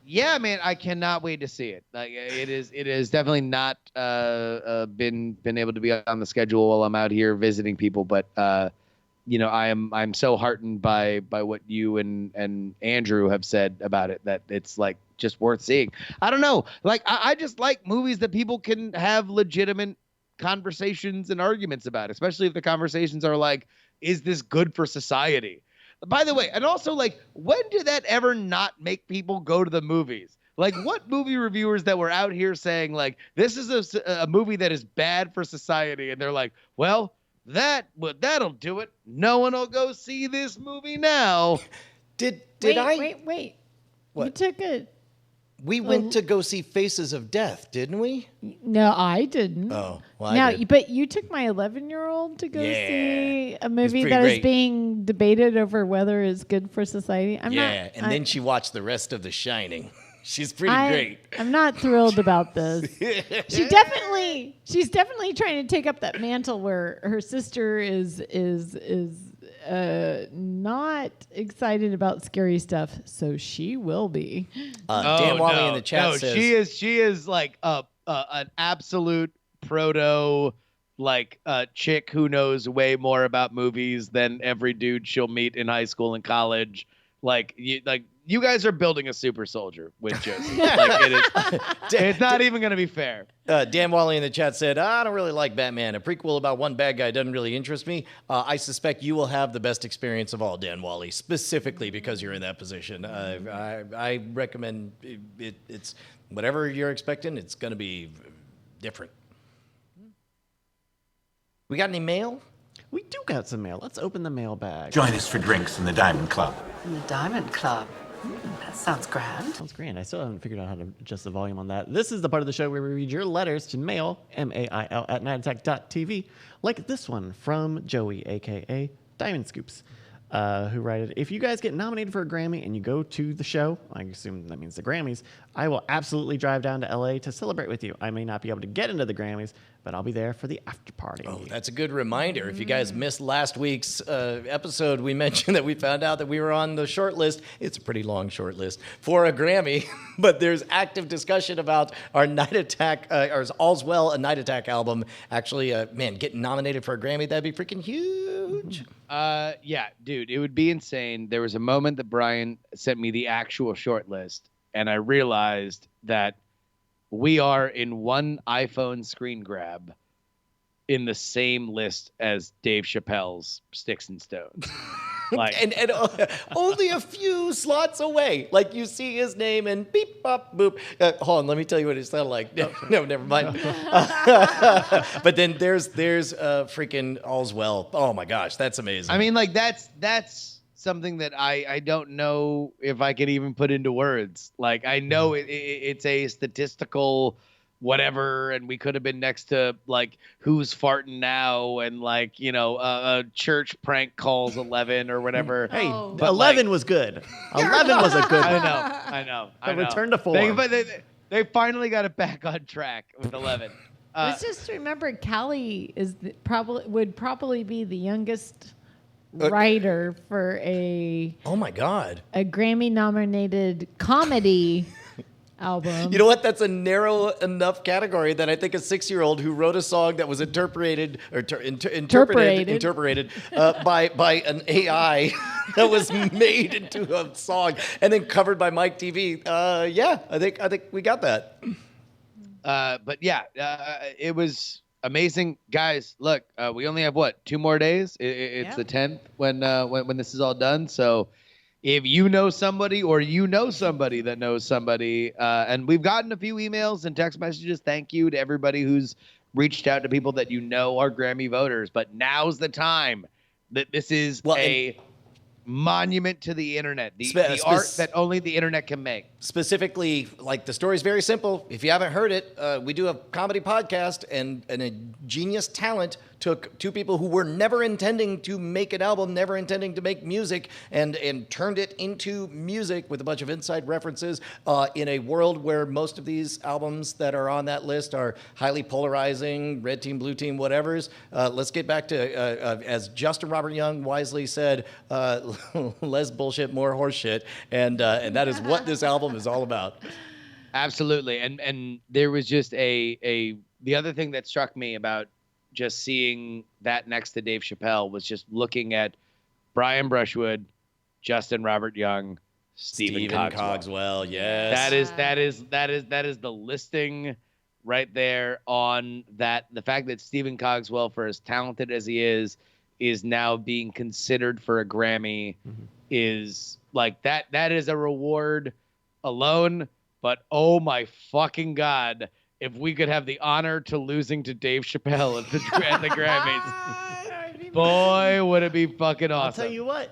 Yeah, man, I cannot wait to see it. Like it is definitely not been able to be on the schedule while I'm out here visiting people, but I'm so heartened by what you and Andrew have said about it that it's like just worth seeing. I don't know. Like I just like movies that people can have legitimate conversations and arguments about, especially if the conversations are like, is this good for society? By the way, and also like, when did that ever not make people go to the movies? Like, what movie reviewers that were out here saying like, this is a movie that is bad for society, and they're like, well, that'll do it. No one will go see this movie now. Did wait, I? Wait. What? You took it. We went to go see Faces of Death, didn't we? No, I didn't. Oh, well, now, I did. but you took my 11-year-old to go see a movie pretty that is great. being debated over whether it's good for society. Then she watched the rest of The Shining. She's pretty great. I'm not thrilled about this. She's definitely trying to take up that mantle where her sister is not excited about scary stuff, so she will be. Dan Wally in the chat says she is like an absolute proto chick who knows way more about movies than every dude she'll meet in high school and college. You guys are building a super soldier with Josie. It's not even going to be fair. Dan Wally in the chat said, I don't really like Batman. A prequel about one bad guy doesn't really interest me. I suspect you will have the best experience of all, Dan Wally, specifically because you're in that position. I recommend it's whatever you're expecting, it's going to be different. We got any mail? We do got some mail. Let's open the mailbag. Join us for drinks in the Diamond Club. The Diamond Club. That sounds grand. Sounds grand. I still haven't figured out how to adjust the volume on that. This is the part of the show where we read your letters to mail, mail, at nightattack.tv, like this one from Joey, a.k.a. Diamond Scoops, who wrote, if you guys get nominated for a Grammy and you go to the show, I assume that means the Grammys, I will absolutely drive down to LA to celebrate with you. I may not be able to get into the Grammys, but I'll be there for the after party. Oh, that's a good reminder. If you guys missed last week's episode, we mentioned that we found out that we were on the short list. It's a pretty long short list for a Grammy, but there's active discussion about our Night Attack, or All's Well, a Night Attack album. Actually, getting nominated for a Grammy, that'd be freaking huge. Yeah, dude, it would be insane. There was a moment that Brian sent me the actual short list, and I realized that we are in one iPhone screen grab in the same list as Dave Chappelle's Sticks and Stones. And only a few slots away. Like, you see his name and beep, bop, boop. Hold on, let me tell you what it sounded like. No, never mind. But then there's freaking All's Well. Oh, my gosh, that's amazing. I mean, that's something that I don't know if I could even put into words. Like, I know it's a statistical whatever, and we could have been next to like Who's Farting Now and church prank calls 11 or whatever. Hey, 11 was good. 11 was a good one. I know. Return to form. They finally got it back on track with 11. Let's just remember, Callie would probably be the youngest writer for a Grammy-nominated comedy album. You know what? That's a narrow enough category that I think a 6-year-old who wrote a song that was interpreted by an AI that was made into a song and then covered by Mike TV. I think we got that. It was amazing, guys. Look, we only have 2 more days. It's the 10th when this is all done. So if you know somebody or you know somebody that knows somebody, and we've gotten a few emails and text messages. Thank you to everybody who's reached out to people that you know are Grammy voters. But now's the time that this is a monument to the internet, the art that only the internet can make. Specifically, like, the story's very simple. If you haven't heard it, we do a comedy podcast, and a genius talent took two people who were never intending to make an album, never intending to make music, and turned it into music with a bunch of inside references in a world where most of these albums that are on that list are highly polarizing, red team, blue team, whatevers. Let's get back to, as Justin Robert Young wisely said, less bullshit, more horse shit, and that is what this album is all about. Absolutely. And there was just the other thing that struck me about just seeing that next to Dave Chappelle was just looking at Brian Brushwood, Justin Robert Young, Stephen Cogswell. Yes. That is the listing right there on that. The fact that Stephen Cogswell, for as talented as he is now being considered for a Grammy is like that. That is a reward alone. But oh my fucking God, if we could have the honor to losing to Dave Chappelle at the Grammys, boy, would it be fucking awesome. I'll tell you what,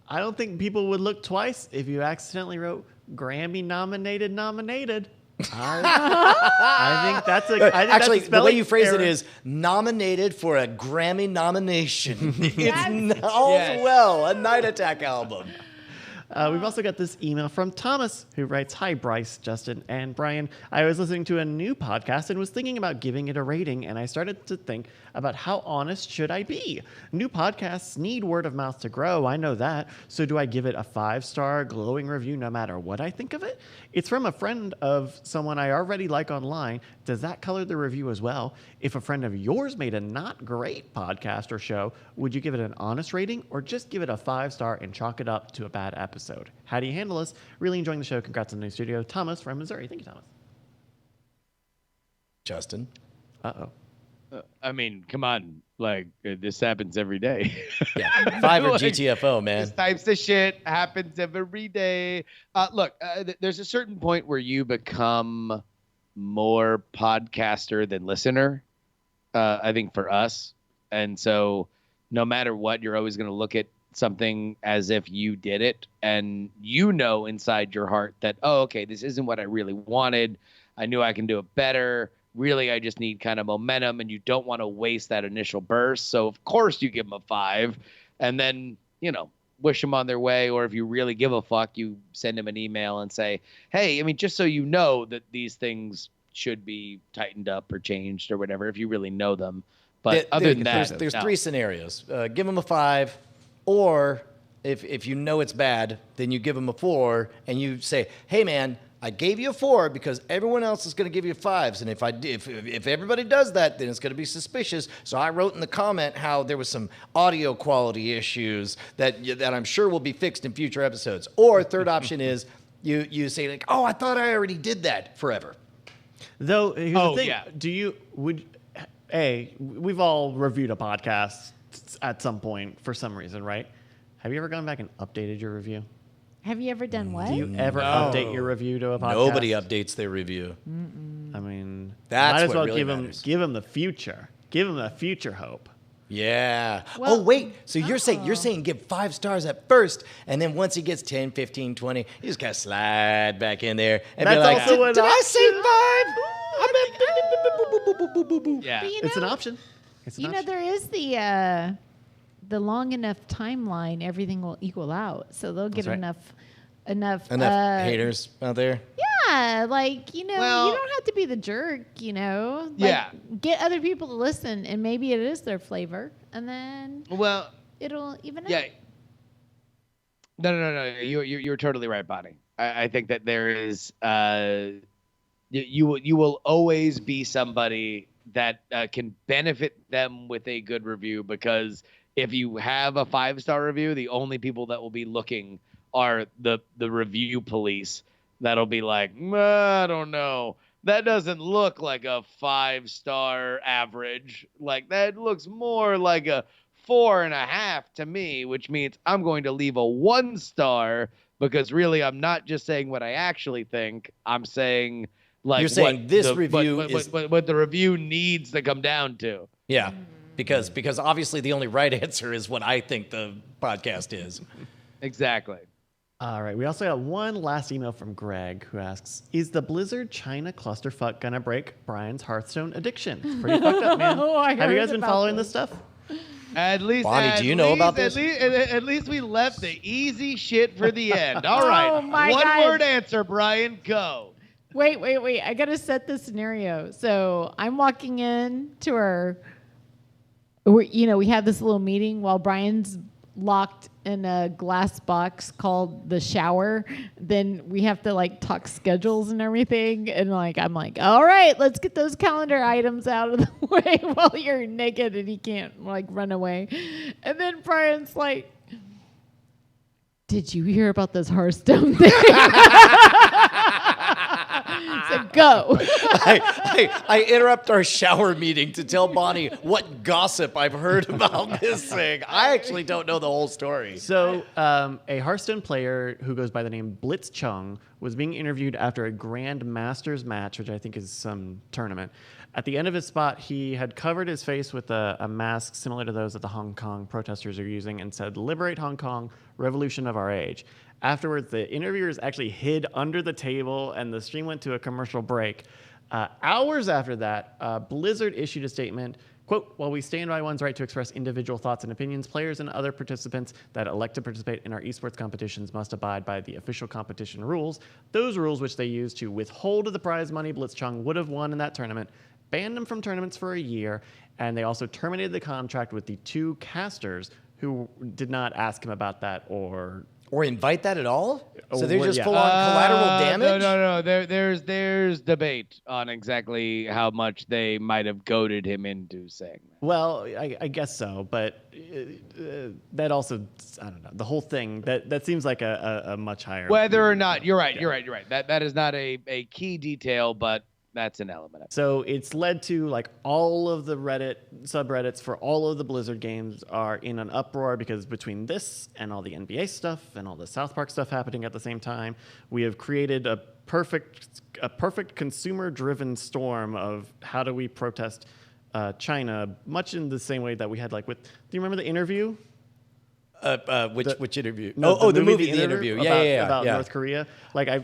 I don't think people would look twice if you accidentally wrote Grammy nominated. I think that's actually that's a the way you phrase error. it is nominated for a Grammy nomination. It's all's well, a Night Attack album. We've also got this email from Thomas, who writes, "Hi, Bryce, Justin, and Brian. I was listening to a new podcast and was thinking about giving it a rating, and I started to think about how honest should I be? New podcasts need word of mouth to grow, I know that. So do I give it a 5-star glowing review no matter what I think of it? It's from a friend of someone I already like online. Does that color the review as well? If a friend of yours made a not great podcast or show, would you give it an honest rating or just give it a 5-star and chalk it up to a bad episode? How do you handle this? Really enjoying the show. Congrats on the new studio." Thomas from Missouri. Thank you, Thomas. Justin. Uh-oh. I mean, come on. Like, this happens every day. Yeah, 5 or Like, GTFO, man. This types of shit happens every day. Look, there's a certain point where you become more podcaster than listener, I think, for us. And so no matter what, you're always going to look at something as if you did it. And you know inside your heart that, oh, okay, this isn't what I really wanted. I knew I can do it better. Really, I just need kind of momentum, and you don't want to waste that initial burst. So, of course, you give them a 5 and then, wish them on their way. Or if you really give a fuck, you send them an email and say, hey, I mean, just so you know that these things should be tightened up or changed or whatever, if you really know them. But other than that, there's 3 scenarios. Give them a 5, or if you know it's bad, then you give them a 4 and you say, hey, man, I gave you a 4 because everyone else is going to give you 5s, and if everybody does that, then it's going to be suspicious. So I wrote in the comment how there was some audio quality issues that I'm sure will be fixed in future episodes. Or third option is you say like, oh, I thought I already did that forever. Though, here's the thing. Yeah. We've all reviewed a podcast at some point for some reason, right? Have you ever gone back and updated your review? Have you ever done what? Do you ever update your review to a podcast? Nobody updates their review. I mean, That's might as what well really matters. give them the future. Give them a future hope. Yeah. Well, wait. So you're saying give 5 stars at first, and then once he gets 10, 15, 20, you just gotta slide back in there and That's be like, also an did I say 5? Yeah. But It's an option. It's an option. there is the long enough timeline, everything will equal out. So they'll get right. enough haters out there. Yeah, like, you Well- don't have to be the jerk, Like, Yeah. get other people to listen, and maybe it is their flavor, and then Well, it'll even yeah. out. No. You're totally right, Bonnie. I think that there is you will always be somebody that can benefit them with a good review, because if you have a 5-star review, the only people that will be looking are the review police that'll be like, I don't know. That doesn't look like a 5-star average. Like, that looks more like a 4.5 to me, which means I'm going to leave a 1 star, because really I'm not just saying what I actually think. I'm saying like You're saying this review is what the review needs to come down to. Yeah. Because obviously the only right answer is what I think the podcast is. Exactly. All right. We also got one last email from Greg who asks, is the Blizzard China clusterfuck gonna break Brian's Hearthstone addiction? It's pretty fucked up, man. Oh, I Have you heard guys been about following this. this stuff? At least, Bonnie, do you know about this? At least we left the easy shit for the end. All right. Oh my One God. word answer, Brian. Go. Wait. I got to set the scenario. So I'm walking in to we have this little meeting while Brian's locked in a glass box called the shower. Then we have to like talk schedules and everything. And like, I'm like, all right, let's get those calendar items out of the way while you're naked and he can't like run away. And then Brian's like, did you hear about this Hearthstone thing? So go. I interrupt our shower meeting to tell Bonnie what gossip I've heard about this thing. I actually don't know the whole story. So, a Hearthstone player who goes by the name Blitz Chung was being interviewed after a Grand Masters match, which I think is some tournament. At the end of his spot, he had covered his face with a mask similar to those that the Hong Kong protesters are using and said, "Liberate Hong Kong, revolution of our age." Afterwards, the interviewers actually hid under the table and the stream went to a commercial break. Hours after that, Blizzard issued a statement, quote, "While we stand by one's right to express individual thoughts and opinions, players and other participants that elect to participate in our esports competitions must abide by the official competition rules. Those rules which they use to withhold the prize money Blitzchung would have won in that tournament, banned him from tournaments for a year, and they also terminated the contract with the two casters who did not ask him about that or invite that at all? So Oh, they're well, just yeah. full on collateral damage? No. There's debate on exactly how much they might have goaded him into saying that. Well, I guess so, but that also, I don't know, the whole thing, that seems like a much higher... Whether or not, you're right. That is not a key detail, but that's an element of it. So it's led to like all of the Reddit subreddits for all of the Blizzard games are in an uproar because between this and all the NBA stuff and all the South Park stuff happening at the same time, we have created a perfect consumer-driven storm of how do we protest China, much in the same way that we had like with. Do you remember the interview? Which interview? No, the movie, the interview. Yeah, about North Korea. Like I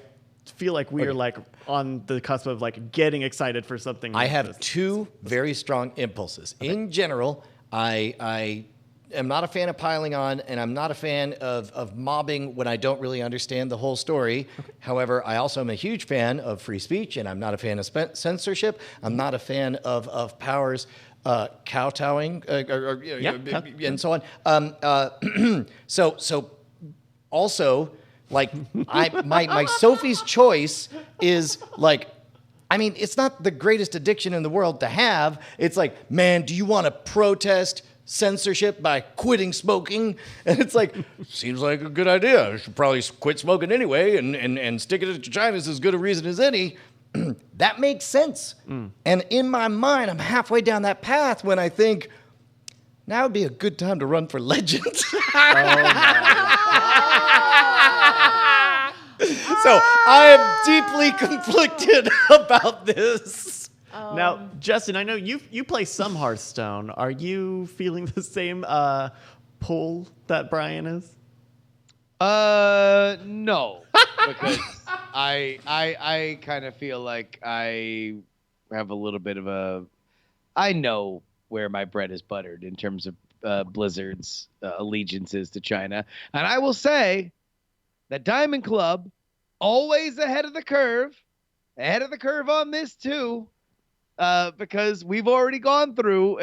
feel like we are like on the cusp of like getting excited for something. I like have this. two very strong impulses. Okay. In general, I am not a fan of piling on, and I'm not a fan of mobbing when I don't really understand the whole story. Okay. However, I also am a huge fan of free speech, and I'm not a fan of censorship. I'm not a fan of powers kowtowing and so on. So also. Like my Sophie's choice is like, I mean, it's not the greatest addiction in the world to have. It's like, man, do you want to protest censorship by quitting smoking? And it's like, seems like a good idea. I should probably quit smoking anyway and stick it to China is as good a reason as any. That makes sense. And in my mind, I'm halfway down that path when I think, now would be a good time to run for legend. So I am deeply conflicted about this. Now, Justin, I know you play some Hearthstone. Are you feeling the same pull that Brian is? No, because I kind of feel like I have a little bit of I know where my bread is buttered in terms of Blizzard's allegiances to China, and I will say that Diamond Club always ahead of the curve on this too, because we've already gone through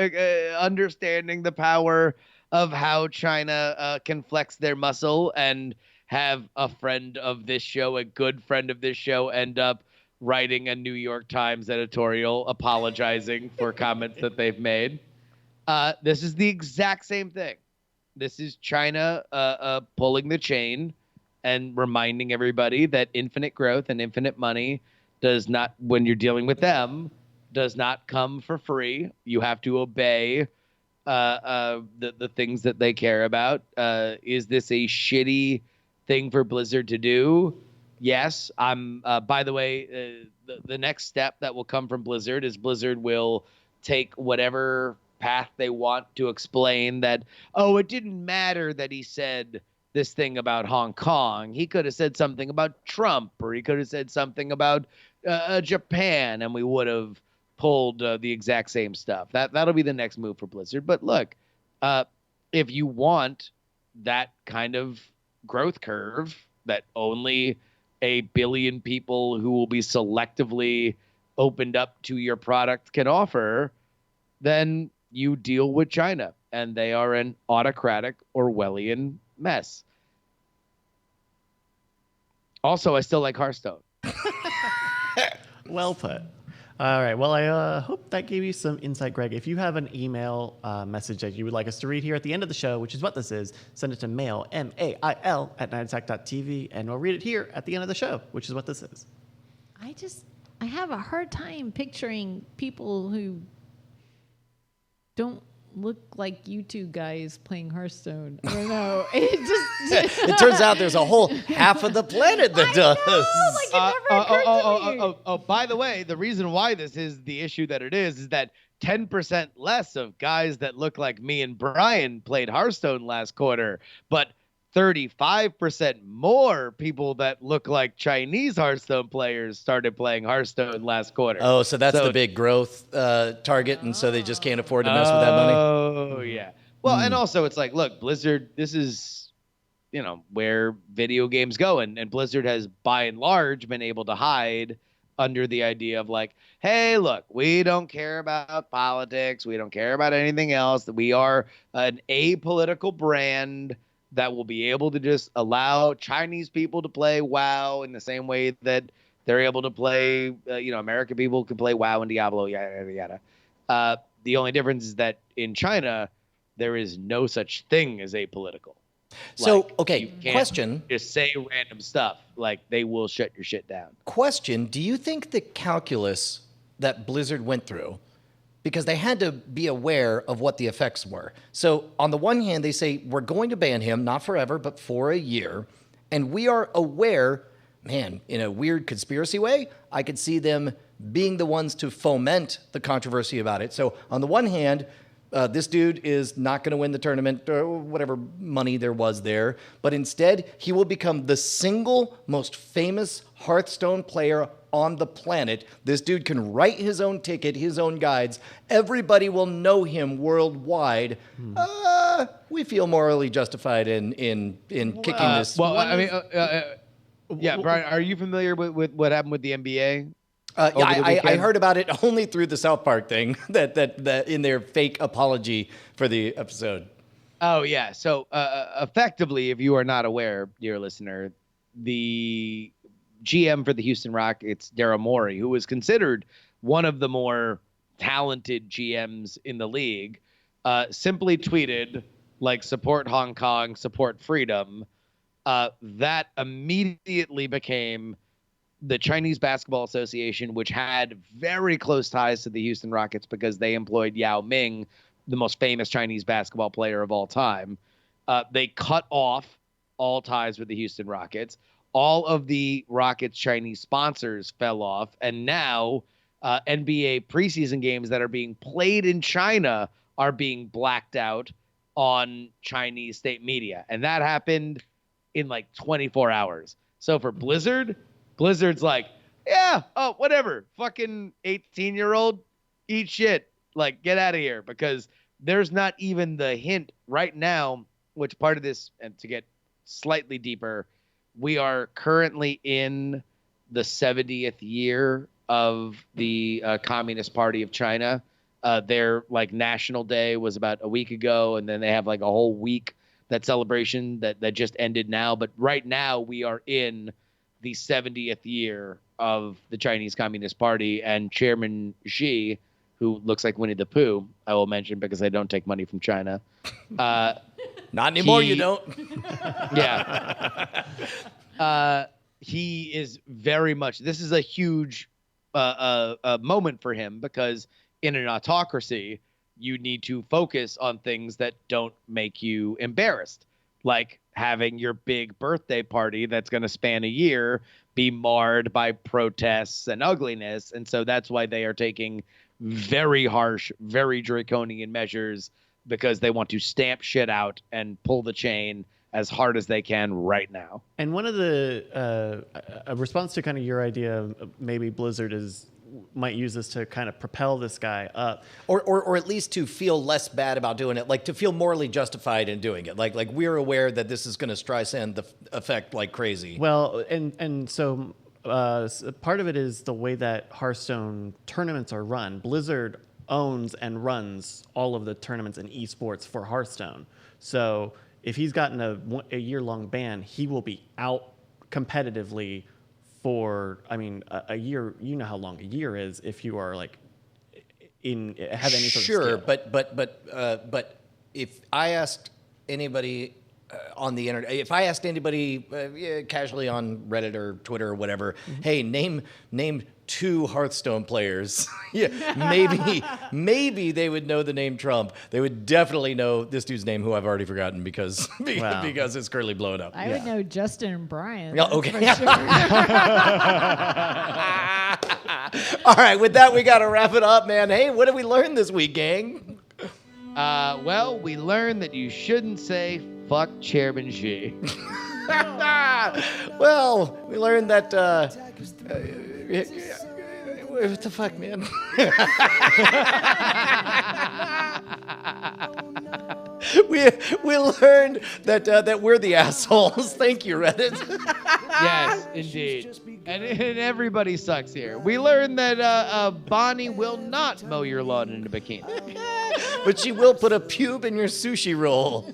understanding the power of how China can flex their muscle and have a friend of this show, a good friend of this show, end up writing a New York Times editorial apologizing for comments that they've made. This is the exact same thing. This is China pulling the chain and reminding everybody that infinite growth and infinite money does not, when you're dealing with them, does not come for free. You have to obey the things that they care about. Is this a shitty thing for Blizzard to do? Yes. By the way, the next step that will come from Blizzard is Blizzard will take whatever path they want to explain that, oh, it didn't matter that he said this thing about Hong Kong. He could have said something about Trump, or he could have said something about Japan, and we would have pulled the exact same stuff. That'll be the next move for Blizzard. But look, if you want that kind of growth curve that only a billion people who will be selectively opened up to your product can offer, then you deal with China, and they are an autocratic Orwellian mess. Also, I still like Hearthstone. Well put. All right. Well, I hope that gave you some insight, Greg. If you have an email message that you would like us to read here at the end of the show, which is what this is, send it to mail, MAIL, @nightattack.tv, and we'll read it here at the end of the show, which is what this is. I have a hard time picturing people who don't look like you two guys playing Hearthstone. I don't know. It turns out there's a whole half of the planet that does. Like it never occurred to me. Oh, by the way, the reason why this is the issue that it is that 10% less of guys that look like me and Brian played Hearthstone last quarter, but 35% more people that look like Chinese Hearthstone players started playing Hearthstone last quarter. Oh, so that's the big growth target, and so they just can't afford to mess with that money? Oh, yeah. Well, and also it's like, look, Blizzard, this is, where video games go, and Blizzard has, by and large, been able to hide under the idea of like, hey, look, we don't care about politics. We don't care about anything else. That we are an apolitical brand that will be able to just allow Chinese people to play WoW in the same way that they're able to play, American people can play WoW and Diablo, yada, yada, yada. The only difference is that in China, there is no such thing as apolitical. So, okay, question. Just say random stuff. Like, they will shut your shit down. Question, do you think the calculus that Blizzard went through, because they had to be aware of what the effects were. So on the one hand, they say, we're going to ban him, not forever, but for a year. And we are aware, man, in a weird conspiracy way, I could see them being the ones to foment the controversy about it. So on the one hand, this dude is not going to win the tournament or whatever money there was there, but instead he will become the single most famous Hearthstone player on the planet. This dude can write his own ticket, his own guides. Everybody will know him worldwide. We feel morally justified in kicking this. Well, I mean, yeah, Brian, are you familiar with what happened with the NBA? I heard about it only through the South Park thing that in their fake apology for the episode. Oh yeah. So effectively, if you are not aware, dear listener, the GM for the Houston Rockets, Daryl Morey, who was considered one of the more talented GMs in the league, simply tweeted like support Hong Kong, support freedom. That immediately became the Chinese Basketball Association, which had very close ties to the Houston Rockets because they employed Yao Ming, the most famous Chinese basketball player of all time. They cut off all ties with the Houston Rockets. All of the Rockets' Chinese sponsors fell off. And now NBA preseason games that are being played in China are being blacked out on Chinese state media. And that happened in like 24 hours. So for Blizzard's like, yeah, oh, whatever. Fucking 18-year-old, eat shit. Like, get out of here. Because there's not even the hint right now, which part of this, and to get slightly deeper, we are currently in the 70th year of the Communist Party of China. Their like national day was about a week ago, and then they have like a whole week that celebration that just ended now. But right now we are in the 70th year of the Chinese Communist Party, and Chairman Xi, who looks like Winnie the Pooh, I will mention because I don't take money from China. Not anymore, you don't. Yeah. He is very much, this is a huge moment for him because in an autocracy, you need to focus on things that don't make you embarrassed. Like having your big birthday party that's going to span a year be marred by protests and ugliness. And so that's why they are taking very harsh, very draconian measures because they want to stamp shit out and pull the chain as hard as they can right now. And one of the a response to kind of your idea, maybe Blizzard might use this to kind of propel this guy up, or at least to feel less bad about doing it, like to feel morally justified in doing it. Like we're aware that this is going to Streisand the effect like crazy. Well, and so part of it is the way that Hearthstone tournaments are run. Blizzard owns and runs all of the tournaments and esports for Hearthstone. So if he's gotten a year-long ban, he will be out competitively for, I mean, a year. You know how long a year is if you are like have any sort of skill. But if I asked anybody on the internet, if I asked anybody casually on Reddit or Twitter or whatever, hey, name 2 Hearthstone players, maybe they would know the name Trump. They would definitely know this dude's name, who I've already forgotten because it's currently blown up. I would know Justin and Brian. Yeah, okay. For sure. All right, with that, we got to wrap it up, man. Hey, what did we learn this week, gang? Well, we learned that you shouldn't say fuck Chairman Xi. Well, we learned that. What the fuck, man? we learned that we're the assholes. Thank you, Reddit. Yes, indeed. And everybody sucks here. We learned that Bonnie will not mow your lawn in a bikini. But she will put a pube in your sushi roll.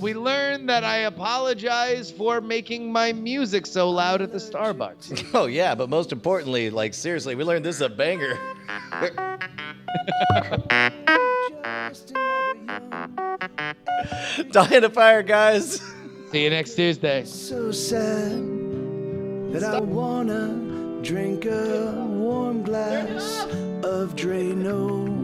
We learned that I apologize for making my music so loud at the Starbucks. Oh, yeah, but most importantly, like, seriously, we learned this is a banger. Die in a fire, guys. See you next Tuesday. So sad that I wanna drink a warm glass of Drano.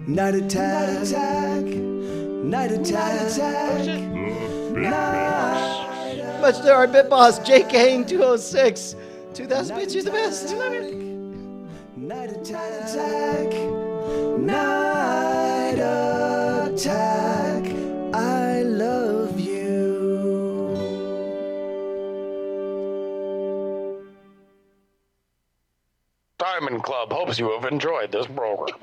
Night attack. Night attack. Much to our bit boss, JK 206. 2000 bits, you're the best. Night attack. Night attack. I love you. Diamond Club hopes you have enjoyed this program.